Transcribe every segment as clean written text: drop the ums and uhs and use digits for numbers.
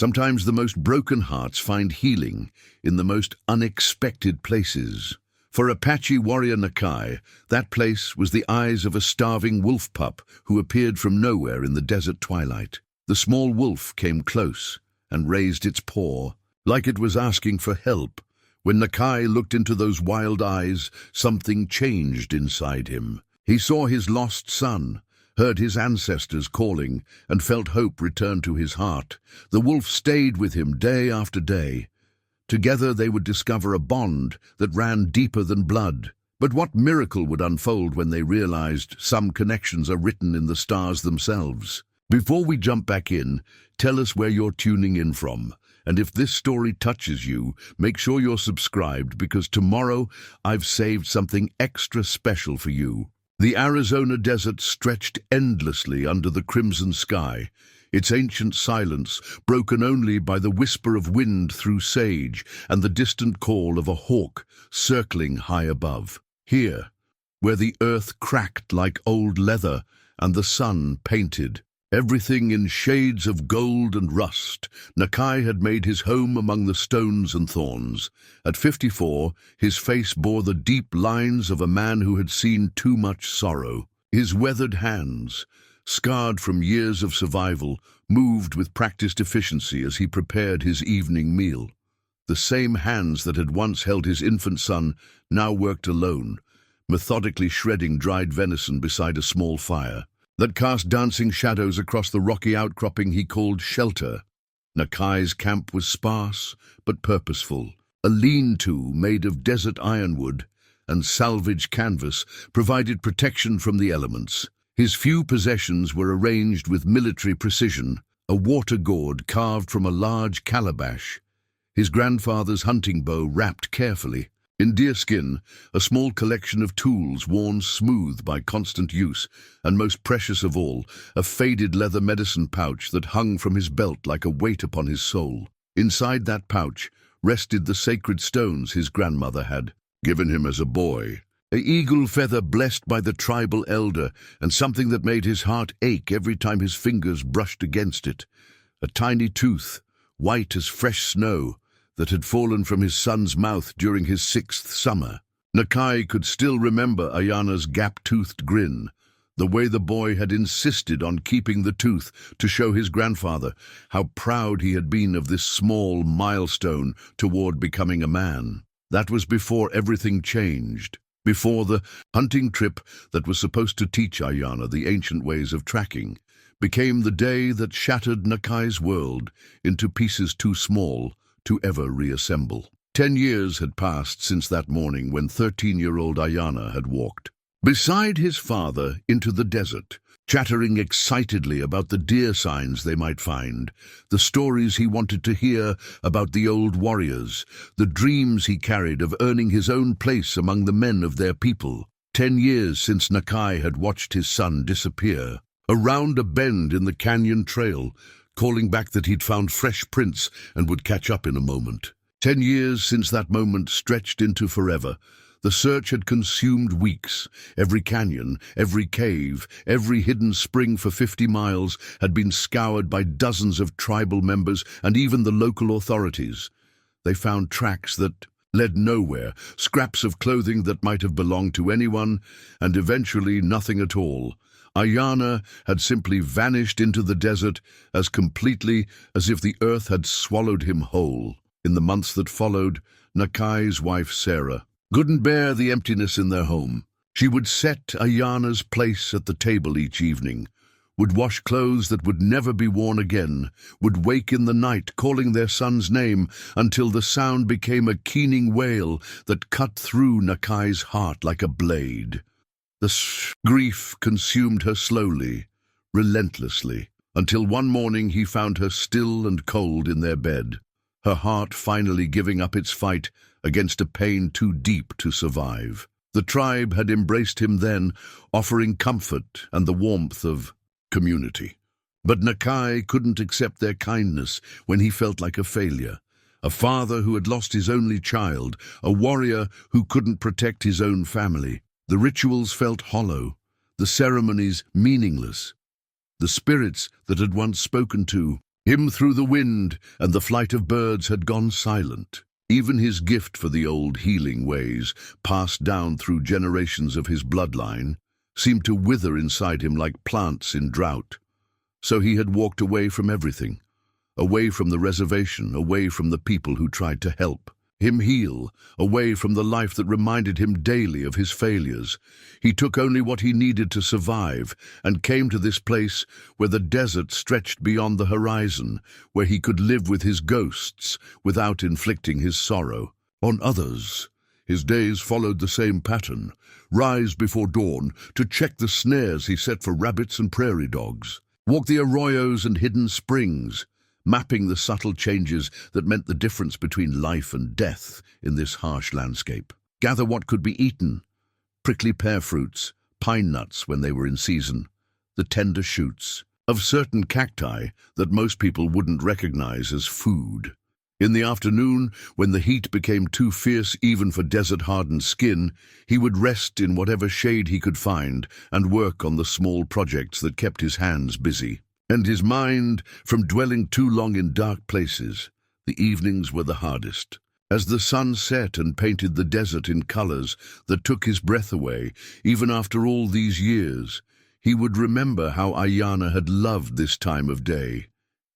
Sometimes the most broken hearts find healing in the most unexpected places. For Apache warrior Nakai, that place was the eyes of a starving wolf pup who appeared from nowhere in the desert twilight. The small wolf came close and raised its paw, like it was asking for help. When Nakai looked into those wild eyes, something changed inside him. He saw his lost son, heard his ancestors calling, and felt hope return to his heart. The wolf stayed with him day after day. Together they would discover a bond that ran deeper than blood. But what miracle would unfold when they realized some connections are written in the stars themselves? Before we jump back in, tell us where you're tuning in from. And if this story touches you, make sure you're subscribed, because tomorrow I've saved something extra special for you. The Arizona desert stretched endlessly under the crimson sky, its ancient silence broken only by the whisper of wind through sage and the distant call of a hawk circling high above. Here, where the earth cracked like old leather and the sun painted, everything in shades of gold and rust, Nakai had made his home among the stones and thorns. At 54, his face bore the deep lines of a man who had seen too much sorrow. His weathered hands, scarred from years of survival, moved with practiced efficiency as he prepared his evening meal. The same hands that had once held his infant son now worked alone, methodically shredding dried venison beside a small fire that cast dancing shadows across the rocky outcropping he called shelter. Nakai's camp was sparse but purposeful. A lean-to made of desert ironwood and salvage canvas provided protection from the elements. His few possessions were arranged with military precision: a water gourd carved from a large calabash, his grandfather's hunting bow wrapped carefully in deerskin, a small collection of tools worn smooth by constant use, and most precious of all, a faded leather medicine pouch that hung from his belt like a weight upon his soul. Inside that pouch rested the sacred stones his grandmother had given him as a boy. An eagle feather blessed by the tribal elder, and something that made his heart ache every time his fingers brushed against it. A tiny tooth, white as fresh snow, that had fallen from his son's mouth during his 6th summer. Nakai could still remember Ayana's gap-toothed grin, the way the boy had insisted on keeping the tooth to show his grandfather how proud he had been of this small milestone toward becoming a man. That was before everything changed, before the hunting trip that was supposed to teach Ayana the ancient ways of tracking became the day that shattered Nakai's world into pieces too small to ever reassemble. 10 years had passed since that morning when 13-year-old Ayana had walked beside his father into the desert, chattering excitedly about the deer signs they might find, the stories he wanted to hear about the old warriors, the dreams he carried of earning his own place among the men of their people. 10 years since Nakai had watched his son disappear around a bend in the canyon trail, calling back that he'd found fresh prints and would catch up in a moment. 10 years since that moment stretched into forever. The search had consumed weeks. Every canyon, every cave, every hidden spring for 50 miles had been scoured by dozens of tribal members and even the local authorities. They found tracks that led nowhere, scraps of clothing that might have belonged to anyone, and eventually nothing at all. Ayana had simply vanished into the desert as completely as if the earth had swallowed him whole. In the months that followed, Nakai's wife Sarah couldn't bear the emptiness in their home. She would set Ayana's place at the table each evening, would wash clothes that would never be worn again, would wake in the night calling their son's name until the sound became a keening wail that cut through Nakai's heart like a blade. The grief consumed her slowly, relentlessly, until one morning he found her still and cold in their bed, her heart finally giving up its fight against a pain too deep to survive. The tribe had embraced him then, offering comfort and the warmth of community. But Nakai couldn't accept their kindness when he felt like a failure, a father who had lost his only child, a warrior who couldn't protect his own family. The rituals felt hollow, the ceremonies meaningless. The spirits that had once spoken to Him through the wind, and the flight of birds had gone silent. Even his gift for the old healing ways, passed down through generations of his bloodline, seemed to wither inside him like plants in drought. So he had walked away from everything, away from the reservation, away from the people who tried to help him heal, away from the life that reminded him daily of his failures. He took only what he needed to survive and came to this place where the desert stretched beyond the horizon, where he could live with his ghosts without inflicting his sorrow on others. His days followed the same pattern: rise before dawn to check the snares he set for rabbits and prairie dogs, walk the arroyos and hidden springs, mapping the subtle changes that meant the difference between life and death in this harsh landscape. Gather what could be eaten: prickly pear fruits, pine nuts when they were in season, the tender shoots of certain cacti that most people wouldn't recognize as food. In the afternoon, when the heat became too fierce even for desert-hardened skin, he would rest in whatever shade he could find and work on the small projects that kept his hands busy and his mind from dwelling too long in dark places. The evenings were the hardest. As the sun set and painted the desert in colors that took his breath away, even after all these years, he would remember how Ayana had loved this time of day.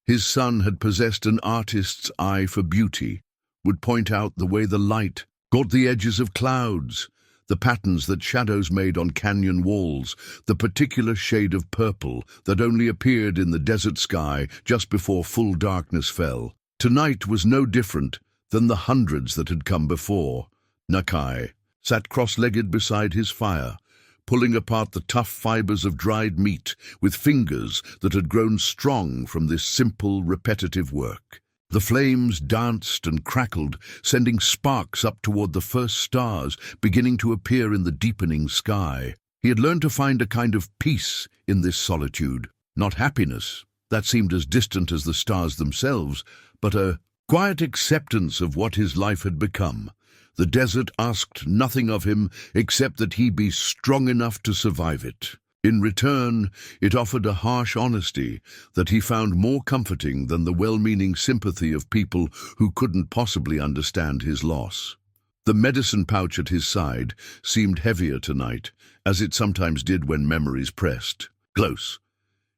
His son had possessed an artist's eye for beauty, would point out the way the light caught the edges of clouds, the patterns that shadows made on canyon walls, the particular shade of purple that only appeared in the desert sky just before full darkness fell. Tonight was no different than the hundreds that had come before. Nakai sat cross-legged beside his fire, pulling apart the tough fibers of dried meat with fingers that had grown strong from this simple, repetitive work. The flames danced and crackled, sending sparks up toward the first stars beginning to appear in the deepening sky. He had learned to find a kind of peace in this solitude. Not happiness, that seemed as distant as the stars themselves, but a quiet acceptance of what his life had become. The desert asked nothing of him except that he be strong enough to survive it. In return, it offered a harsh honesty that he found more comforting than the well-meaning sympathy of people who couldn't possibly understand his loss. The medicine pouch at his side seemed heavier tonight, as it sometimes did when memories pressed close.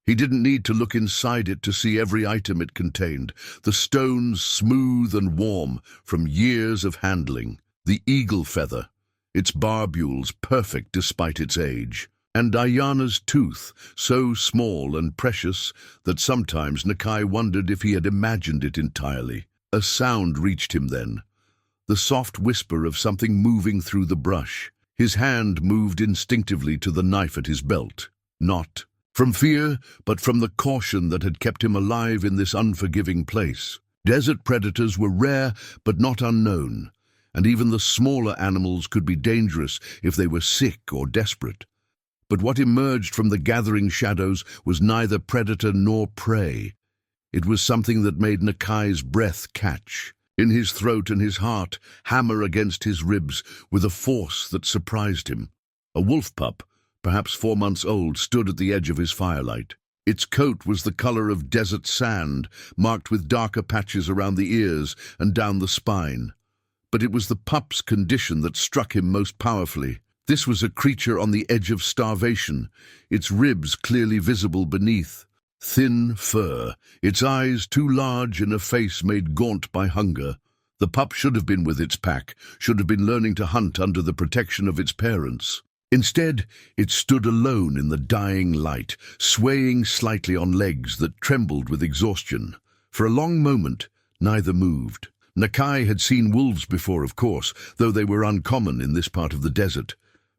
He didn't need to look inside it to see every item it contained, the stones smooth and warm from years of handling, the eagle feather, its barbules perfect despite its age, and Ayana's tooth, so small and precious that sometimes Nakai wondered if he had imagined it entirely. A sound reached him then, the soft whisper of something moving through the brush. His hand moved instinctively to the knife at his belt, not from fear, but from the caution that had kept him alive in this unforgiving place. Desert predators were rare but not unknown, and even the smaller animals could be dangerous if they were sick or desperate. But what emerged from the gathering shadows was neither predator nor prey. It was something that made Nakai's breath catch in his throat and his heart hammer against his ribs with a force that surprised him. A wolf pup, perhaps 4 months old, stood at the edge of his firelight. Its coat was the color of desert sand, marked with darker patches around the ears and down the spine. But it was the pup's condition that struck him most powerfully. This was a creature on the edge of starvation, its ribs clearly visible beneath. Thin fur, its eyes too large and a face made gaunt by hunger. The pup should have been with its pack, should have been learning to hunt under the protection of its parents. Instead, it stood alone in the dying light, swaying slightly on legs that trembled with exhaustion. For a long moment, neither moved. Nakai had seen wolves before, of course, though they were uncommon in this part of the desert.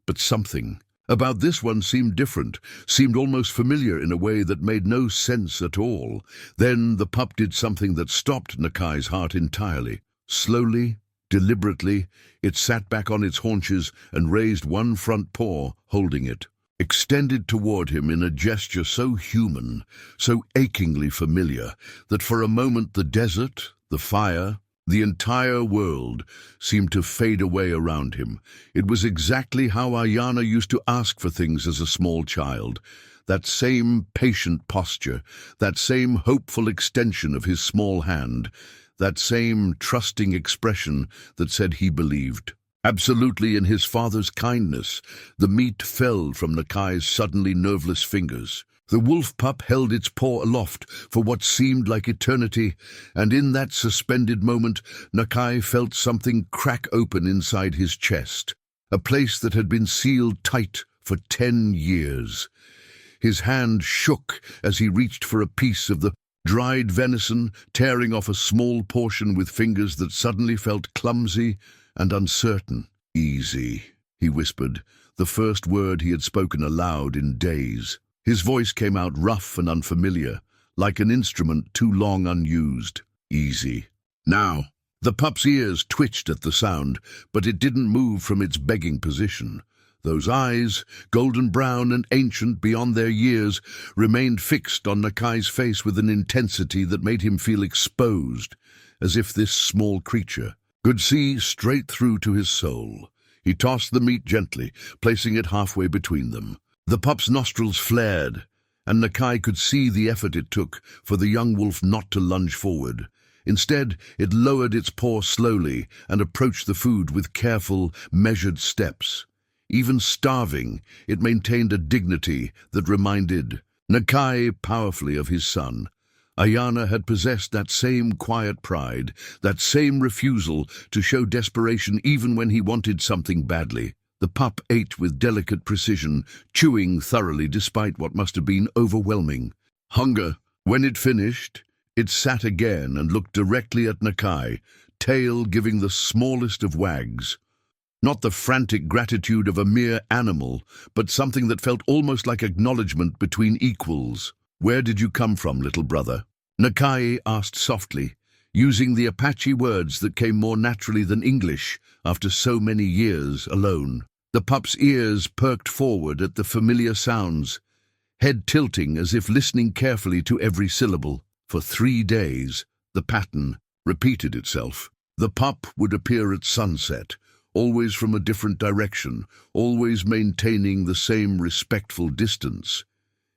But something about this one seemed different, seemed almost familiar in a way that made no sense at all. Then the pup did something that stopped Nakai's heart entirely. Slowly, deliberately, it sat back on its haunches and raised one front paw, holding it, extended toward him in a gesture so human, so achingly familiar, that for a moment the desert, the fire, the entire world seemed to fade away around him. It was exactly how Ayana used to ask for things as a small child. that same patient posture, that same hopeful extension of his small hand, that same trusting expression that said he believed. Absolutely in his father's kindness, the meat fell from Nakai's suddenly nerveless fingers. The wolf pup held its paw aloft for what seemed like eternity, and in that suspended moment, Nakai felt something crack open inside his chest, a place that had been sealed tight for 10 years. His hand shook as he reached for a piece of the dried venison, tearing off a small portion with fingers that suddenly felt clumsy and uncertain. "Easy," he whispered, the first word he had spoken aloud in days. His voice came out rough and unfamiliar, like an instrument too long unused. "Easy. Now." The pup's ears twitched at the sound, but it didn't move from its begging position. Those eyes, golden brown and ancient beyond their years, remained fixed on Nakai's face with an intensity that made him feel exposed, as if this small creature could see straight through to his soul. He tossed the meat gently, placing it halfway between them. The pup's nostrils flared, and Nakai could see the effort it took for the young wolf not to lunge forward. Instead, it lowered its paw slowly and approached the food with careful, measured steps. Even starving, it maintained a dignity that reminded Nakai powerfully of his son. Ayana had possessed that same quiet pride, that same refusal to show desperation even when he wanted something badly. The pup ate with delicate precision, chewing thoroughly despite what must have been overwhelming hunger. When it finished, it sat again and looked directly at Nakai, tail giving the smallest of wags. Not the frantic gratitude of a mere animal, but something that felt almost like acknowledgement between equals. "Where did you come from, little brother?" Nakai asked softly, using the Apache words that came more naturally than English after so many years alone. The pup's ears perked forward at the familiar sounds, head tilting as if listening carefully to every syllable. For 3 days, the pattern repeated itself. The pup would appear at sunset, always from a different direction, always maintaining the same respectful distance.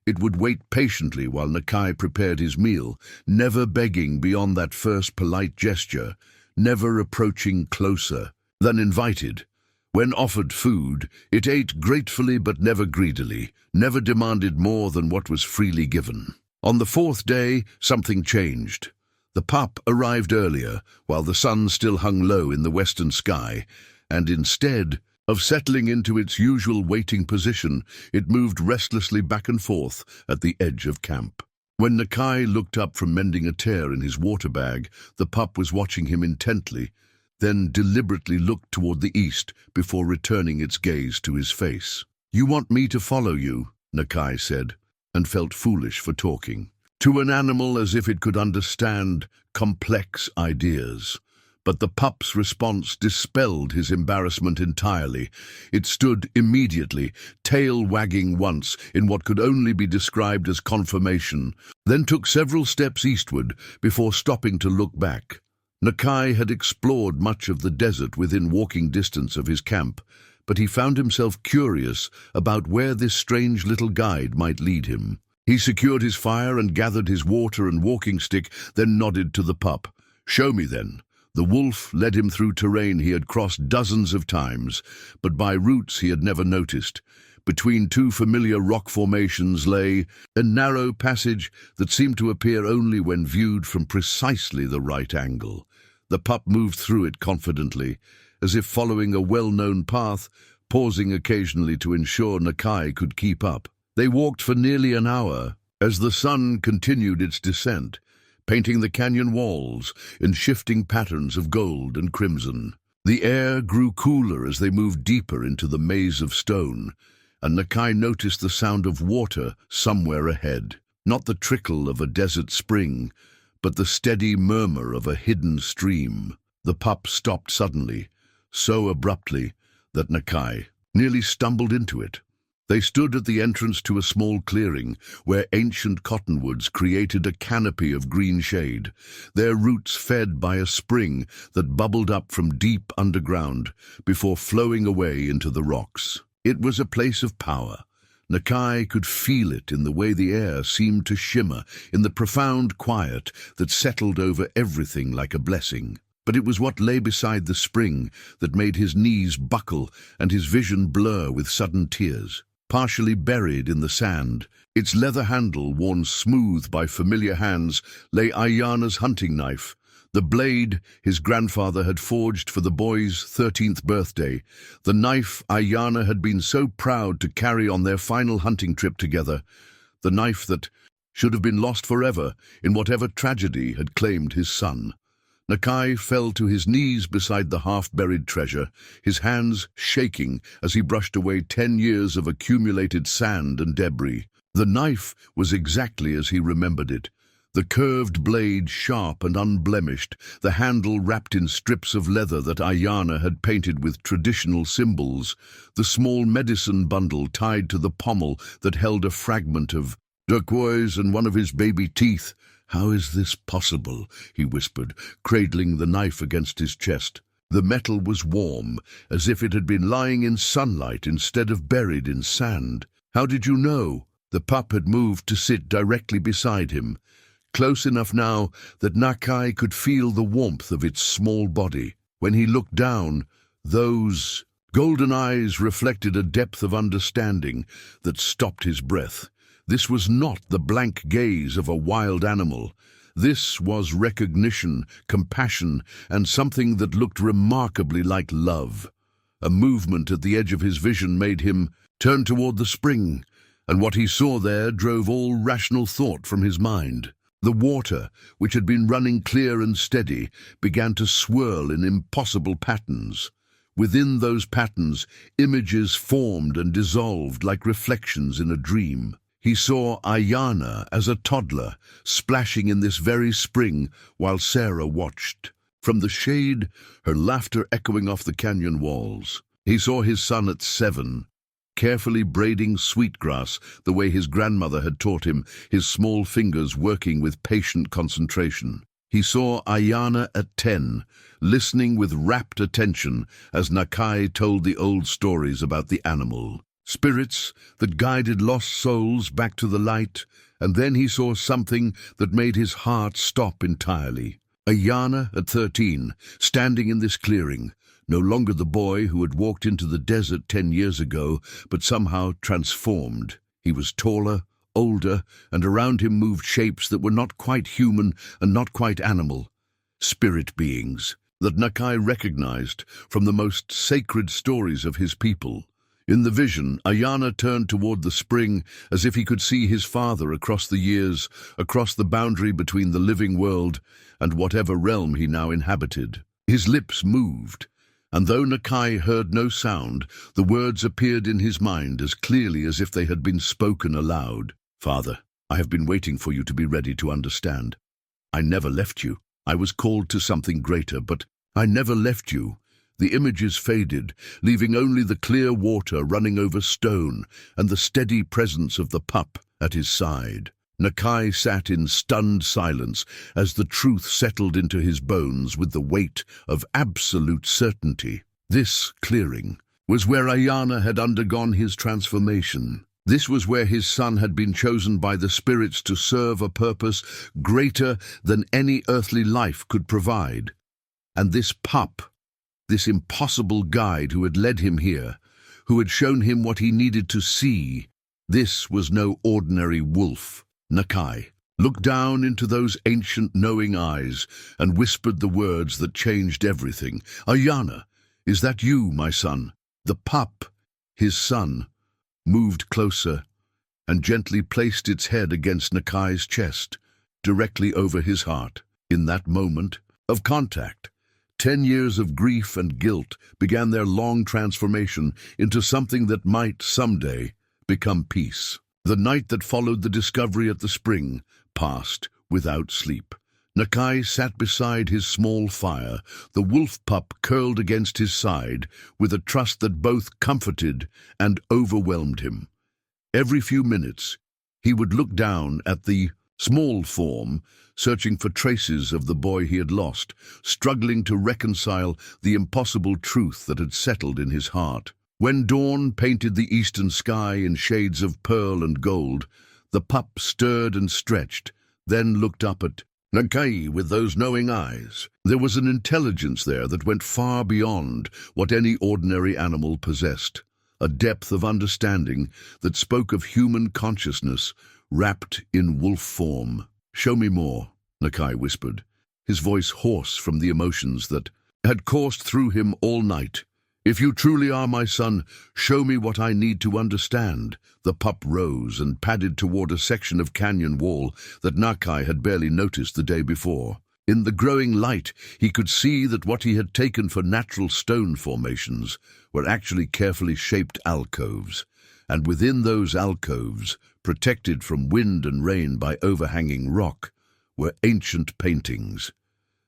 It would wait patiently while Nakai prepared his meal, never begging beyond that first polite gesture, never approaching closer than invited. When offered food, it ate gratefully but never greedily, never demanded more than what was freely given. On the 4th day, something changed. The pup arrived earlier, while the sun still hung low in the western sky, and instead of settling into its usual waiting position, it moved restlessly back and forth at the edge of camp. When Nakai looked up from mending a tear in his water bag, the pup was watching him intently, then deliberately looked toward the east before returning its gaze to his face. "You want me to follow you," Nakai said, and felt foolish for talking to an animal as if it could understand complex ideas. But the pup's response dispelled his embarrassment entirely. It stood immediately, tail wagging once in what could only be described as confirmation, then took several steps eastward before stopping to look back. Nakai had explored much of the desert within walking distance of his camp, but he found himself curious about where this strange little guide might lead him. He secured his fire and gathered his water and walking stick, then nodded to the pup. "Show me, then." The wolf led him through terrain he had crossed dozens of times, but by routes he had never noticed. Between 2 familiar rock formations lay a narrow passage that seemed to appear only when viewed from precisely the right angle. The pup moved through it confidently, as if following a well-known path, pausing occasionally to ensure Nakai could keep up. They walked for nearly an hour as the sun continued its descent, painting the canyon walls in shifting patterns of gold and crimson. The air grew cooler as they moved deeper into the maze of stone, and Nakai noticed the sound of water somewhere ahead. Not the trickle of a desert spring, but the steady murmur of a hidden stream. The pup stopped suddenly, so abruptly that Nakai nearly stumbled into it. They stood at the entrance to a small clearing where ancient cottonwoods created a canopy of green shade, their roots fed by a spring that bubbled up from deep underground before flowing away into the rocks. It was a place of power, Nakai could feel it in the way the air seemed to shimmer, in the profound quiet that settled over everything like a blessing. But it was what lay beside the spring that made his knees buckle and his vision blur with sudden tears. Partially buried in the sand, its leather handle worn smooth by familiar hands, lay Ayana's hunting knife, the blade his grandfather had forged for the boy's 13th birthday, the knife Ayana had been so proud to carry on their final hunting trip together, the knife that should have been lost forever in whatever tragedy had claimed his son. Nakai fell to his knees beside the half-buried treasure, his hands shaking as he brushed away 10 years of accumulated sand and debris. The knife was exactly as he remembered it. The curved blade sharp and unblemished, the handle wrapped in strips of leather that Ayana had painted with traditional symbols, the small medicine bundle tied to the pommel that held a fragment of turquoise and one of his baby teeth. "How is this possible?" he whispered, cradling the knife against his chest. The metal was warm, as if it had been lying in sunlight instead of buried in sand. "How did you know?" The pup had moved to sit directly beside him, close enough now that Nakai could feel the warmth of its small body. When he looked down, those golden eyes reflected a depth of understanding that stopped his breath. This was not the blank gaze of a wild animal. This was recognition, compassion, and something that looked remarkably like love. A movement at the edge of his vision made him turn toward the spring, and what he saw there drove all rational thought from his mind. The water, which had been running clear and steady, began to swirl in impossible patterns. Within those patterns, images formed and dissolved like reflections in a dream. He saw Ayana as a toddler, splashing in this very spring while Sarah watched. From the shade, her laughter echoing off the canyon walls. He saw his son at 7, carefully braiding sweetgrass the way his grandmother had taught him, his small fingers working with patient concentration. He saw Ayana at 10, listening with rapt attention as Nakai told the old stories about the animal. Spirits that guided lost souls back to the light, and then he saw something that made his heart stop entirely. Ayana at 13, standing in this clearing, no longer the boy who had walked into the desert 10 years ago, but somehow transformed. He was taller, older, and around him moved shapes that were not quite human and not quite animal. Spirit beings that Nakai recognized from the most sacred stories of his people. In the vision, Ayana turned toward the spring as if he could see his father across the years, across the boundary between the living world and whatever realm he now inhabited. His lips moved, and though Nakai heard no sound, the words appeared in his mind as clearly as if they had been spoken aloud. "Father, I have been waiting for you to be ready to understand. I never left you. I was called to something greater, but I never left you." The images faded, leaving only the clear water running over stone and the steady presence of the pup at his side. Nakai sat in stunned silence as the truth settled into his bones with the weight of absolute certainty. This clearing was where Ayana had undergone his transformation. This was where his son had been chosen by the spirits to serve a purpose greater than any earthly life could provide. And this pup, this impossible guide who had led him here, who had shown him what he needed to see, this was no ordinary wolf. Nakai looked down into those ancient knowing eyes and whispered the words that changed everything. "Ayana, is that you, my son?" The pup, his son, moved closer and gently placed its head against Nakai's chest, directly over his heart. In that moment of contact, 10 years of grief and guilt began their long transformation into something that might someday become peace. The night that followed the discovery at the spring passed without sleep. Nakai sat beside his small fire, the wolf pup curled against his side, with a trust that both comforted and overwhelmed him. Every few minutes, he would look down at the small form, searching for traces of the boy he had lost, struggling to reconcile the impossible truth that had settled in his heart. When dawn painted the eastern sky in shades of pearl and gold, the pup stirred and stretched, then looked up at Nakai with those knowing eyes. There was an intelligence there that went far beyond what any ordinary animal possessed, a depth of understanding that spoke of human consciousness wrapped in wolf form. "Show me more," Nakai whispered, his voice hoarse from the emotions that had coursed through him all night. "If you truly are my son, show me what I need to understand." The pup rose and padded toward a section of canyon wall that Nakai had barely noticed the day before. In the growing light, he could see that what he had taken for natural stone formations were actually carefully shaped alcoves, and within those alcoves, protected from wind and rain by overhanging rock, were ancient paintings.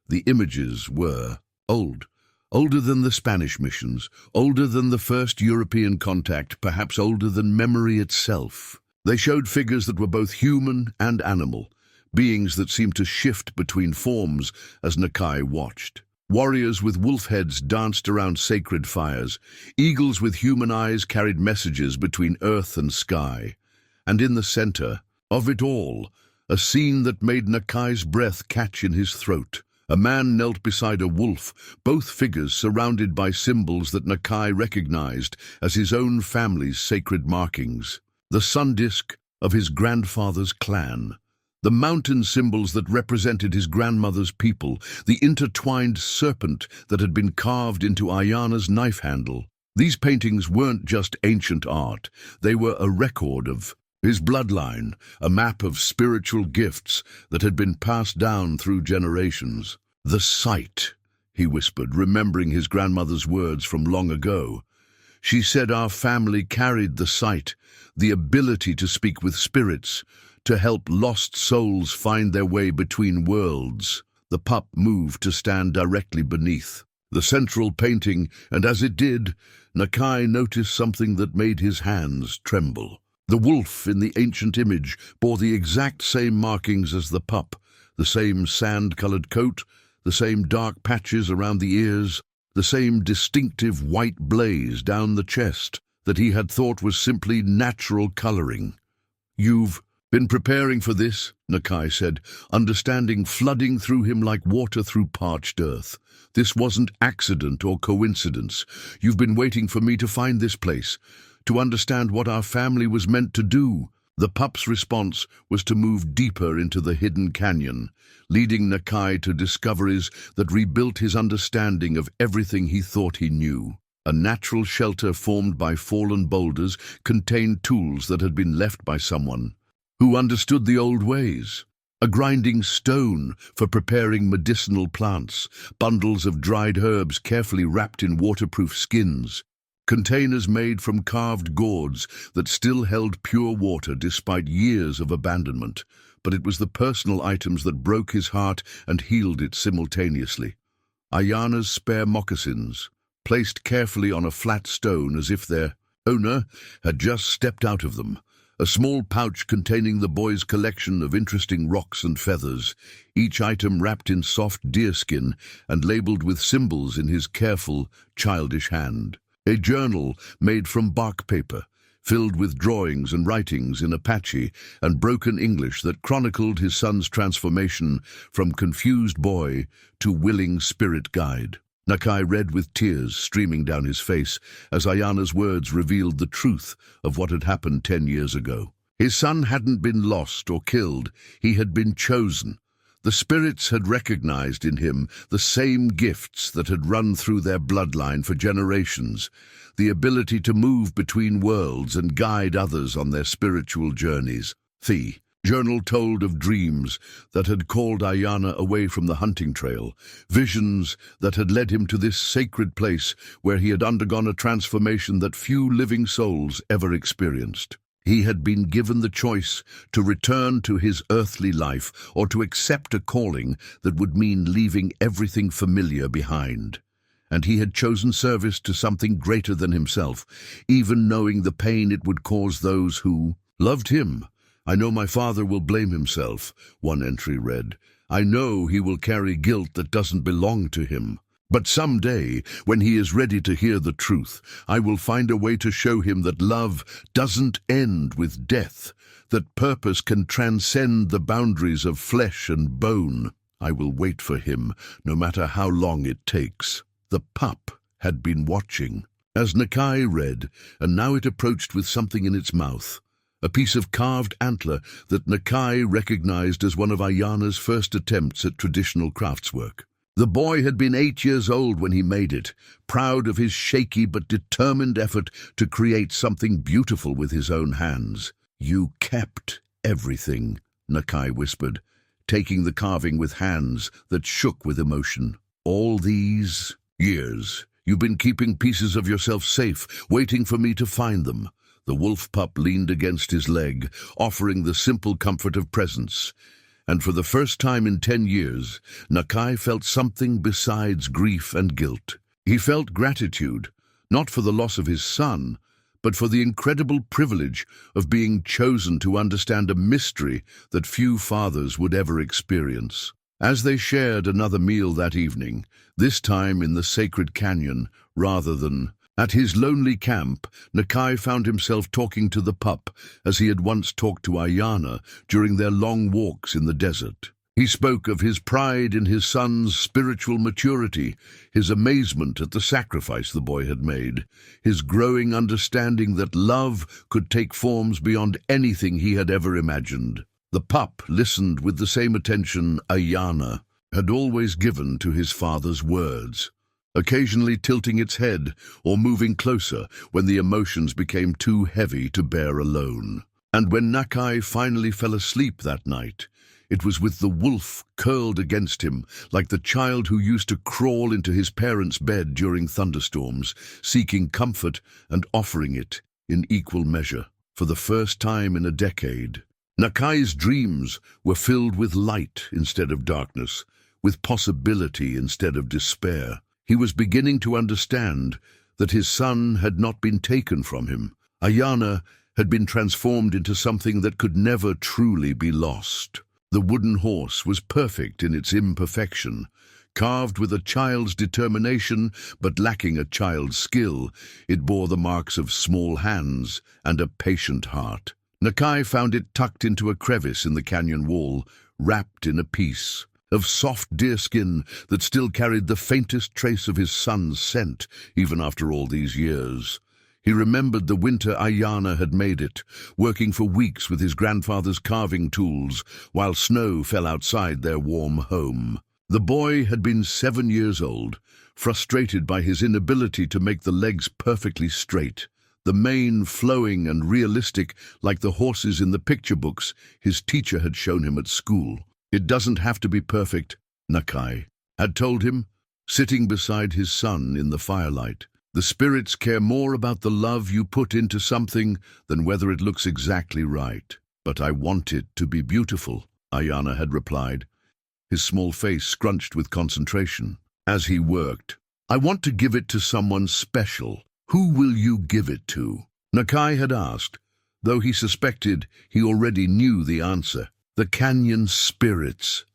The images were old. Older than the Spanish missions, older than the first European contact, perhaps older than memory itself. They showed figures that were both human and animal, beings that seemed to shift between forms as Nakai watched. Warriors with wolf heads danced around sacred fires. Eagles with human eyes carried messages between earth and sky. And in the center of it all, a scene that made Nakai's breath catch in his throat. A man knelt beside a wolf, both figures surrounded by symbols that Nakai recognized as his own family's sacred markings. The sun disk of his grandfather's clan, the mountain symbols that represented his grandmother's people, the intertwined serpent that had been carved into Ayana's knife handle. These paintings weren't just ancient art, they were a record of his bloodline, a map of spiritual gifts that had been passed down through generations. "The sight," he whispered, remembering his grandmother's words from long ago. She said our family carried the sight, the ability to speak with spirits, to help lost souls find their way between worlds. The pup moved to stand directly beneath the central painting, and as it did, Nakai noticed something that made his hands tremble. The wolf in the ancient image bore the exact same markings as the pup, the same sand-colored coat, the same dark patches around the ears, the same distinctive white blaze down the chest that he had thought was simply natural coloring. "You've been preparing for this," Nakai said, understanding flooding through him like water through parched earth. "This wasn't accident or coincidence. You've been waiting for me to find this place, to understand what our family was meant to do." The pup's response was to move deeper into the hidden canyon, leading Nakai to discoveries that rebuilt his understanding of everything he thought he knew. A natural shelter formed by fallen boulders contained tools that had been left by someone who understood the old ways. A grinding stone for preparing medicinal plants, bundles of dried herbs carefully wrapped in waterproof skins, containers made from carved gourds that still held pure water despite years of abandonment. But it was the personal items that broke his heart and healed it simultaneously. Ayana's spare moccasins, placed carefully on a flat stone as if their owner had just stepped out of them. A small pouch containing the boy's collection of interesting rocks and feathers, each item wrapped in soft deerskin and labeled with symbols in his careful, childish hand. A journal made from bark paper, filled with drawings and writings in Apache and broken English that chronicled his son's transformation from confused boy to willing spirit guide. Nakai read with tears streaming down his face as Ayana's words revealed the truth of what had happened 10 years ago. His son hadn't been lost or killed, he had been chosen. The spirits had recognized in him the same gifts that had run through their bloodline for generations, the ability to move between worlds and guide others on their spiritual journeys. The journal told of dreams that had called Ayana away from the hunting trail, visions that had led him to this sacred place where he had undergone a transformation that few living souls ever experienced. He had been given the choice to return to his earthly life or to accept a calling that would mean leaving everything familiar behind. And he had chosen service to something greater than himself, even knowing the pain it would cause those who loved him. "I know my father will blame himself," one entry read. "I know he will carry guilt that doesn't belong to him." But someday, when he is ready to hear the truth, I will find a way to show him that love doesn't end with death, that purpose can transcend the boundaries of flesh and bone. I will wait for him, no matter how long it takes." The pup had been watching. As Nakai read, and now it approached with something in its mouth, a piece of carved antler that Nakai recognized as one of Ayana's first attempts at traditional craftswork. The boy had been 8 years old when he made it, proud of his shaky but determined effort to create something beautiful with his own hands. "You kept everything," Nakai whispered, taking the carving with hands that shook with emotion. "All these years, you've been keeping pieces of yourself safe, waiting for me to find them." The wolf pup leaned against his leg, offering the simple comfort of presence. And for the first time in 10 years, Nakai felt something besides grief and guilt. He felt gratitude, not for the loss of his son, but for the incredible privilege of being chosen to understand a mystery that few fathers would ever experience. As they shared another meal that evening, this time in the sacred canyon rather than at his lonely camp, Nakai found himself talking to the pup as he had once talked to Ayana during their long walks in the desert. He spoke of his pride in his son's spiritual maturity, his amazement at the sacrifice the boy had made, his growing understanding that love could take forms beyond anything he had ever imagined. The pup listened with the same attention Ayana had always given to his father's words, occasionally tilting its head or moving closer when the emotions became too heavy to bear alone. And when Nakai finally fell asleep that night, it was with the wolf curled against him, like the child who used to crawl into his parents' bed during thunderstorms, seeking comfort and offering it in equal measure. For the first time in a decade, Nakai's dreams were filled with light instead of darkness, with possibility instead of despair. He was beginning to understand that his son had not been taken from him. Ayana had been transformed into something that could never truly be lost. The wooden horse was perfect in its imperfection, carved with a child's determination but lacking a child's skill. It bore the marks of small hands and a patient heart. Nakai found it tucked into a crevice in the canyon wall, wrapped in a piece of soft deerskin that still carried the faintest trace of his son's scent, even after all these years. He remembered the winter Ayana had made it, working for weeks with his grandfather's carving tools, while snow fell outside their warm home. The boy had been 7 years old, frustrated by his inability to make the legs perfectly straight, the mane flowing and realistic like the horses in the picture books his teacher had shown him at school. "It doesn't have to be perfect," Nakai had told him, sitting beside his son in the firelight. "The spirits care more about the love you put into something than whether it looks exactly right." "But I want it to be beautiful," Ayana had replied, his small face scrunched with concentration. As he worked, "I want to give it to someone special. Who will you give it to?" Nakai had asked, though he suspected he already knew the answer. "The canyon spirits,"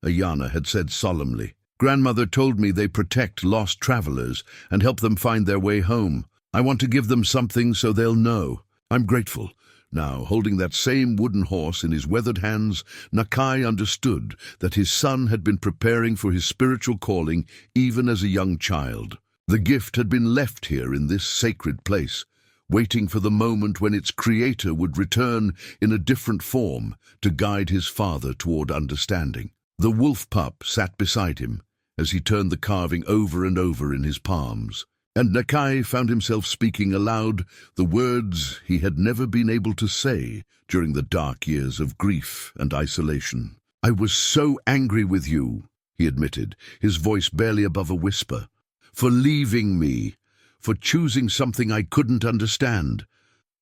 Ayana had said solemnly. "Grandmother told me they protect lost travelers and help them find their way home. I want to give them something so they'll know. I'm grateful." Now, holding that same wooden horse in his weathered hands, Nakai understood that his son had been preparing for his spiritual calling even as a young child. The gift had been left here in this sacred place, waiting for the moment when its creator would return in a different form to guide his father toward understanding. The wolf pup sat beside him as he turned the carving over and over in his palms, and Nakai found himself speaking aloud the words he had never been able to say during the dark years of grief and isolation. "I was so angry with you," he admitted, his voice barely above a whisper, "for leaving me, for choosing something I couldn't understand.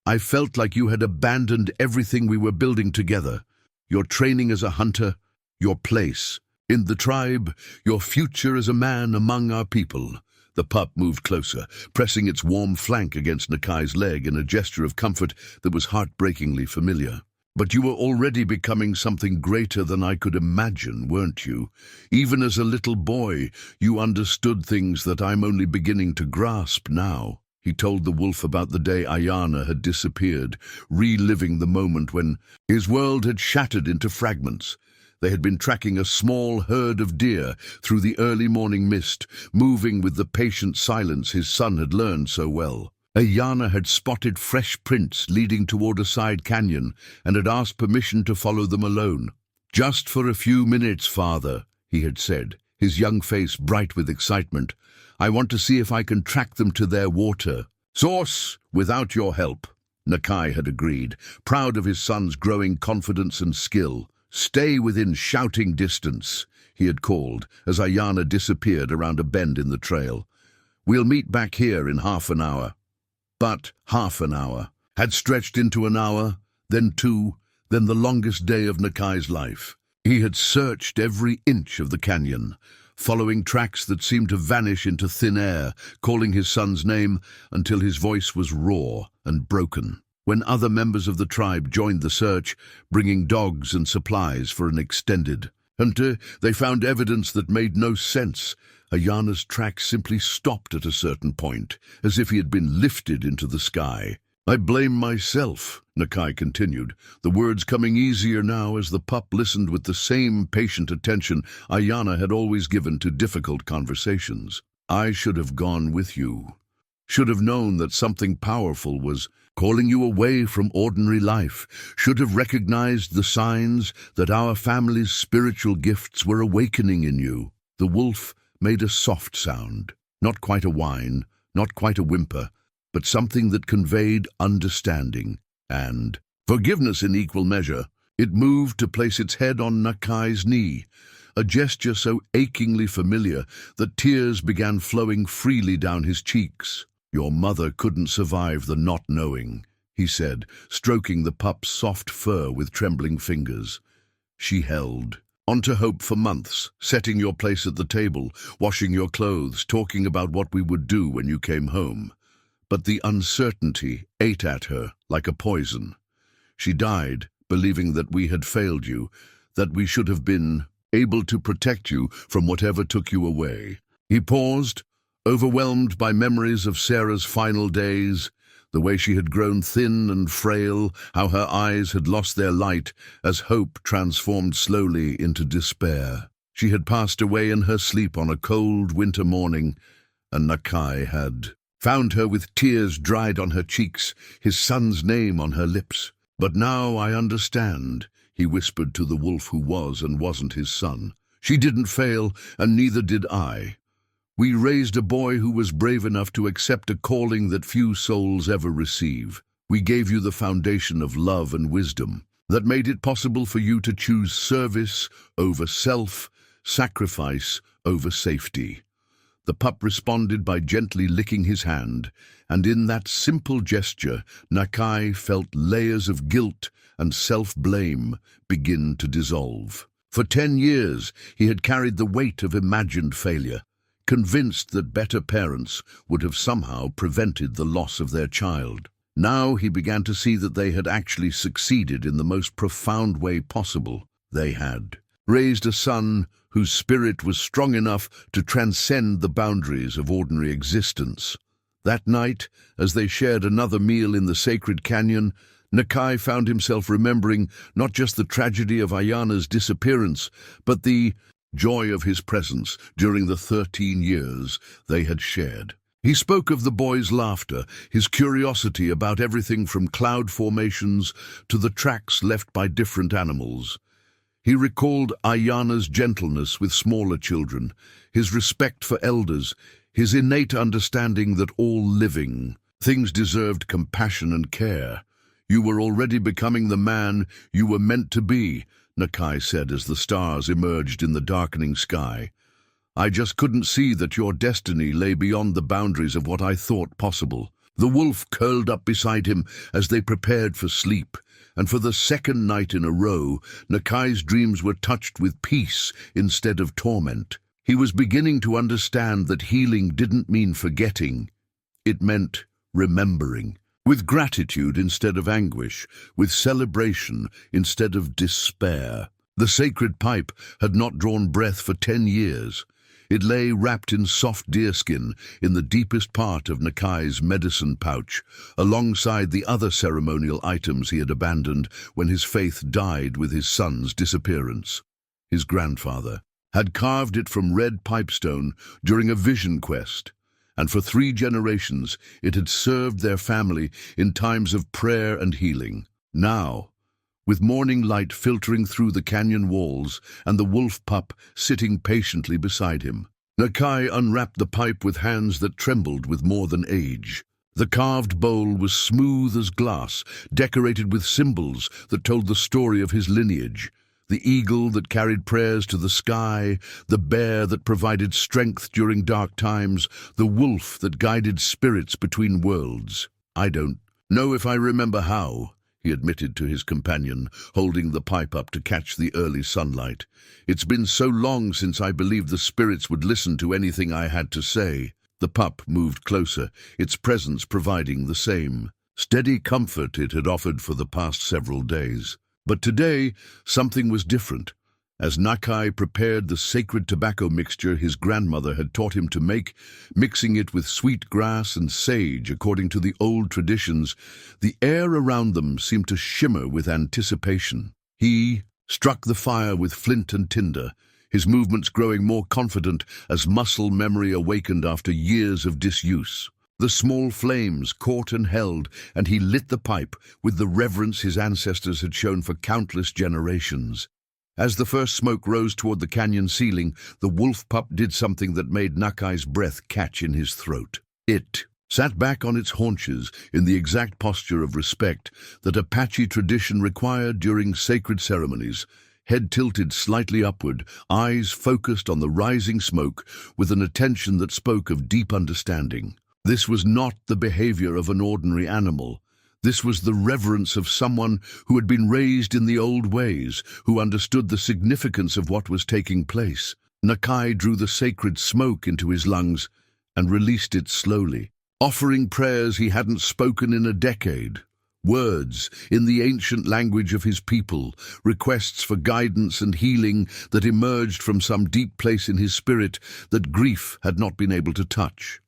I felt like you had abandoned everything we were building together, your training as a hunter, your place in the tribe, your future as a man among our people." The pup moved closer, pressing its warm flank against Nakai's leg in a gesture of comfort that was heartbreakingly familiar. But you were already becoming something greater than I could imagine, weren't you? Even as a little boy, you understood things that I'm only beginning to grasp now." He told the wolf about the day Ayana had disappeared, reliving the moment when his world had shattered into fragments. They had been tracking a small herd of deer through the early morning mist, moving with the patient silence his son had learned so well. Ayana had spotted fresh prints leading toward a side canyon and had asked permission to follow them alone. "Just for a few minutes, father," he had said, his young face bright with excitement. "I want to see if I can track them to their water source without your help," Nakai had agreed, proud of his son's growing confidence and skill. "Stay within shouting distance," he had called as Ayana disappeared around a bend in the trail. "We'll meet back here in half an hour." But half an hour had stretched into an hour, then two, then the longest day of Nakai's life. He had searched every inch of the canyon, following tracks that seemed to vanish into thin air, calling his son's name until his voice was raw and broken. When other members of the tribe joined the search, bringing dogs and supplies for an extended hunter, they found evidence that made no sense. Ayana's track simply stopped at a certain point, as if he had been lifted into the sky. "I blame myself," Nakai continued, the words coming easier now as the pup listened with the same patient attention Ayana had always given to difficult conversations. "I should have gone with you. Should have known that something powerful was calling you away from ordinary life. Should have recognized the signs that our family's spiritual gifts were awakening in you." The wolf made a soft sound, not quite a whine, not quite a whimper, but something that conveyed understanding and forgiveness in equal measure. It moved to place its head on Nakai's knee, a gesture so achingly familiar that tears began flowing freely down his cheeks. "Your mother couldn't survive the not knowing," he said, stroking the pup's soft fur with trembling fingers. "She held on to hope for months, setting your place at the table, washing your clothes, talking about what we would do when you came home. But the uncertainty ate at her like a poison. She died, believing that we had failed you, that we should have been able to protect you from whatever took you away." He paused, overwhelmed by memories of Sarah's final days, the way she had grown thin and frail, how her eyes had lost their light as hope transformed slowly into despair. She had passed away in her sleep on a cold winter morning, and Nakai had found her with tears dried on her cheeks, his son's name on her lips. "But now I understand," he whispered to the wolf who was and wasn't his son. "She didn't fail, and neither did I. We raised a boy who was brave enough to accept a calling that few souls ever receive. We gave you the foundation of love and wisdom that made it possible for you to choose service over self, sacrifice over safety." The pup responded by gently licking his hand, and in that simple gesture, Nakai felt layers of guilt and self-blame begin to dissolve. For 10 years, he had carried the weight of imagined failure, convinced that better parents would have somehow prevented the loss of their child. Now he began to see that they had actually succeeded in the most profound way possible. They had raised a son whose spirit was strong enough to transcend the boundaries of ordinary existence. That night, as they shared another meal in the sacred canyon, Nakai found himself remembering not just the tragedy of Ayana's disappearance, but the joy of his presence during the 13 years they had shared. He spoke of the boy's laughter, his curiosity about everything from cloud formations to the tracks left by different animals. He recalled Ayana's gentleness with smaller children, his respect for elders, his innate understanding that all living things deserved compassion and care. "You were already becoming the man you were meant to be," Nakai said as the stars emerged in the darkening sky. "I just couldn't see that your destiny lay beyond the boundaries of what I thought possible." The wolf curled up beside him as they prepared for sleep, and for the second night in a row, Nakai's dreams were touched with peace instead of torment. He was beginning to understand that healing didn't mean forgetting. It meant remembering. with gratitude instead of anguish, with celebration instead of despair. The sacred pipe had not drawn breath for 10 years. It lay wrapped in soft deerskin in the deepest part of Nakai's medicine pouch, alongside the other ceremonial items he had abandoned when his faith died with his son's disappearance. His grandfather had carved it from red pipestone during a vision quest, and for 3 generations it had served their family in times of prayer and healing. Now, with morning light filtering through the canyon walls and the wolf pup sitting patiently beside him, Nakai unwrapped the pipe with hands that trembled with more than age. The carved bowl was smooth as glass, decorated with symbols that told the story of his lineage. The eagle that carried prayers to the sky, the bear that provided strength during dark times, the wolf that guided spirits between worlds. "I don't know if I remember how," he admitted to his companion, holding the pipe up to catch the early sunlight. "It's been so long since I believed the spirits would listen to anything I had to say." The pup moved closer, its presence providing the same steady comfort it had offered for the past several days. But today, something was different. As Nakai prepared the sacred tobacco mixture his grandmother had taught him to make, mixing it with sweet grass and sage according to the old traditions, the air around them seemed to shimmer with anticipation. He struck the fire with flint and tinder, his movements growing more confident as muscle memory awakened after years of disuse. The small flames caught and held, and he lit the pipe with the reverence his ancestors had shown for countless generations. As the first smoke rose toward the canyon ceiling, the wolf pup did something that made Nakai's breath catch in his throat. It sat back on its haunches in the exact posture of respect that Apache tradition required during sacred ceremonies, head tilted slightly upward, eyes focused on the rising smoke with an attention that spoke of deep understanding. This was not the behavior of an ordinary animal. This was the reverence of someone who had been raised in the old ways, who understood the significance of what was taking place. Nakai drew the sacred smoke into his lungs and released it slowly, offering prayers he hadn't spoken in a decade. Words in the ancient language of his people, requests for guidance and healing that emerged from some deep place in his spirit that grief had not been able to touch.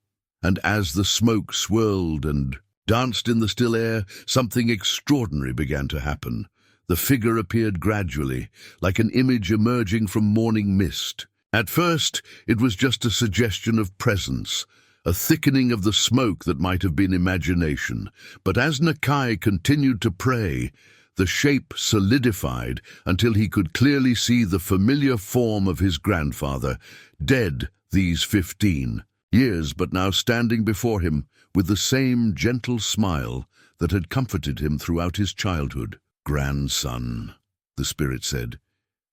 And as the smoke swirled and danced in the still air, something extraordinary began to happen. The figure appeared gradually, like an image emerging from morning mist. At first, it was just a suggestion of presence, a thickening of the smoke that might have been imagination. But as Nakai continued to pray, the shape solidified until he could clearly see the familiar form of his grandfather, dead these 15 years, but now standing before him with the same gentle smile that had comforted him throughout his childhood. "Grandson," the spirit said,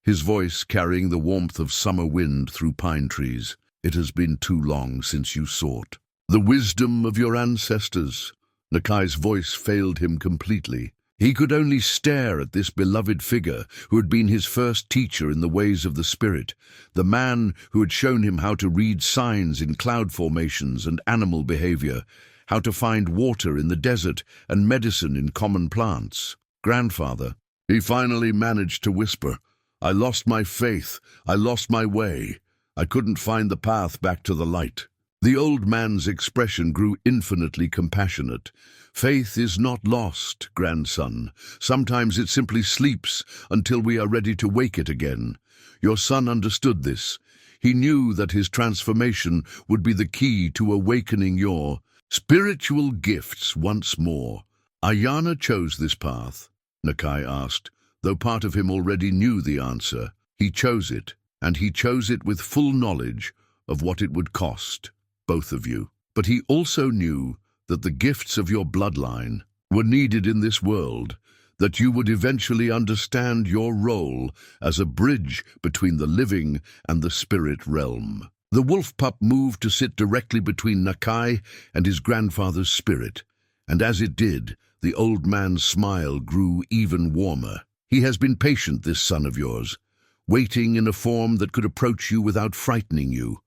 his voice carrying the warmth of summer wind through pine trees, "it has been too long since you sought the wisdom of your ancestors." Nakai's voice failed him completely. He could only stare at this beloved figure who had been his first teacher in the ways of the spirit, the man who had shown him how to read signs in cloud formations and animal behavior, how to find water in the desert and medicine in common plants. "Grandfather," he finally managed to whisper, "I lost my faith, I lost my way. I couldn't find the path back to the light." The old man's expression grew infinitely compassionate. "Faith is not lost, grandson. Sometimes it simply sleeps until we are ready to wake it again. Your son understood this. He knew that his transformation would be the key to awakening your spiritual gifts once more." "Ayana chose this path?" Nakai asked, though part of him already knew the answer. He chose it, and he chose it with full knowledge of what it would cost, both of you. But he also knew that the gifts of your bloodline were needed in this world, that you would eventually understand your role as a bridge between the living and the spirit realm. The wolf pup moved to sit directly between Nakai and his grandfather's spirit, and as it did, the old man's smile grew even warmer. "He has been patient, this son of yours, waiting in a form that could approach you without frightening you,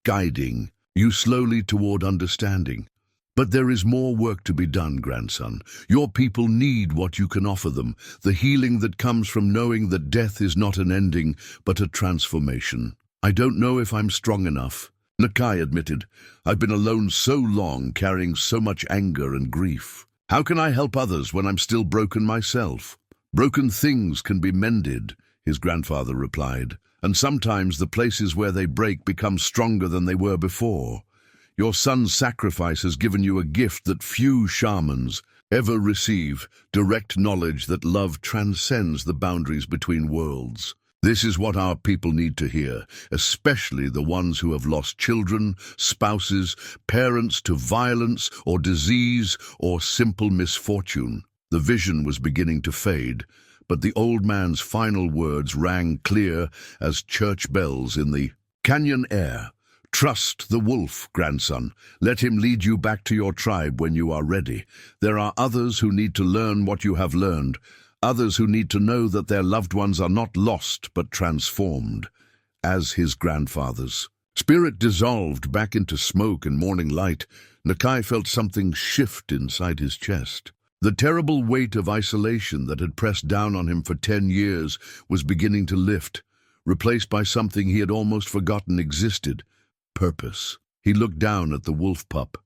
guiding you slowly toward understanding. But there is more work to be done, grandson. Your people need what you can offer them, the healing that comes from knowing that death is not an ending, but a transformation. I don't know if I'm strong enough, Nakai admitted. I've been alone so long, carrying so much anger and grief. How can I help others when I'm still broken myself? Broken things can be mended, his grandfather replied, and sometimes the places where they break become stronger than they were before. Your son's sacrifice has given you a gift that few shamans ever receive, direct knowledge that love transcends the boundaries between worlds. This is what our people need to hear, especially the ones who have lost children, spouses, parents to violence or disease or simple misfortune. The vision was beginning to fade, but the old man's final words rang clear as church bells in the canyon air. Trust the wolf, grandson. Let him lead you back to your tribe when you are ready. There are others who need to learn what you have learned, others who need to know that their loved ones are not lost but transformed, as his grandfather's. Spirit dissolved back into smoke and morning light. Nakai felt something shift inside his chest. The terrible weight of isolation that had pressed down on him for 10 years was beginning to lift, replaced by something he had almost forgotten existed. Purpose. He looked down at the wolf pup,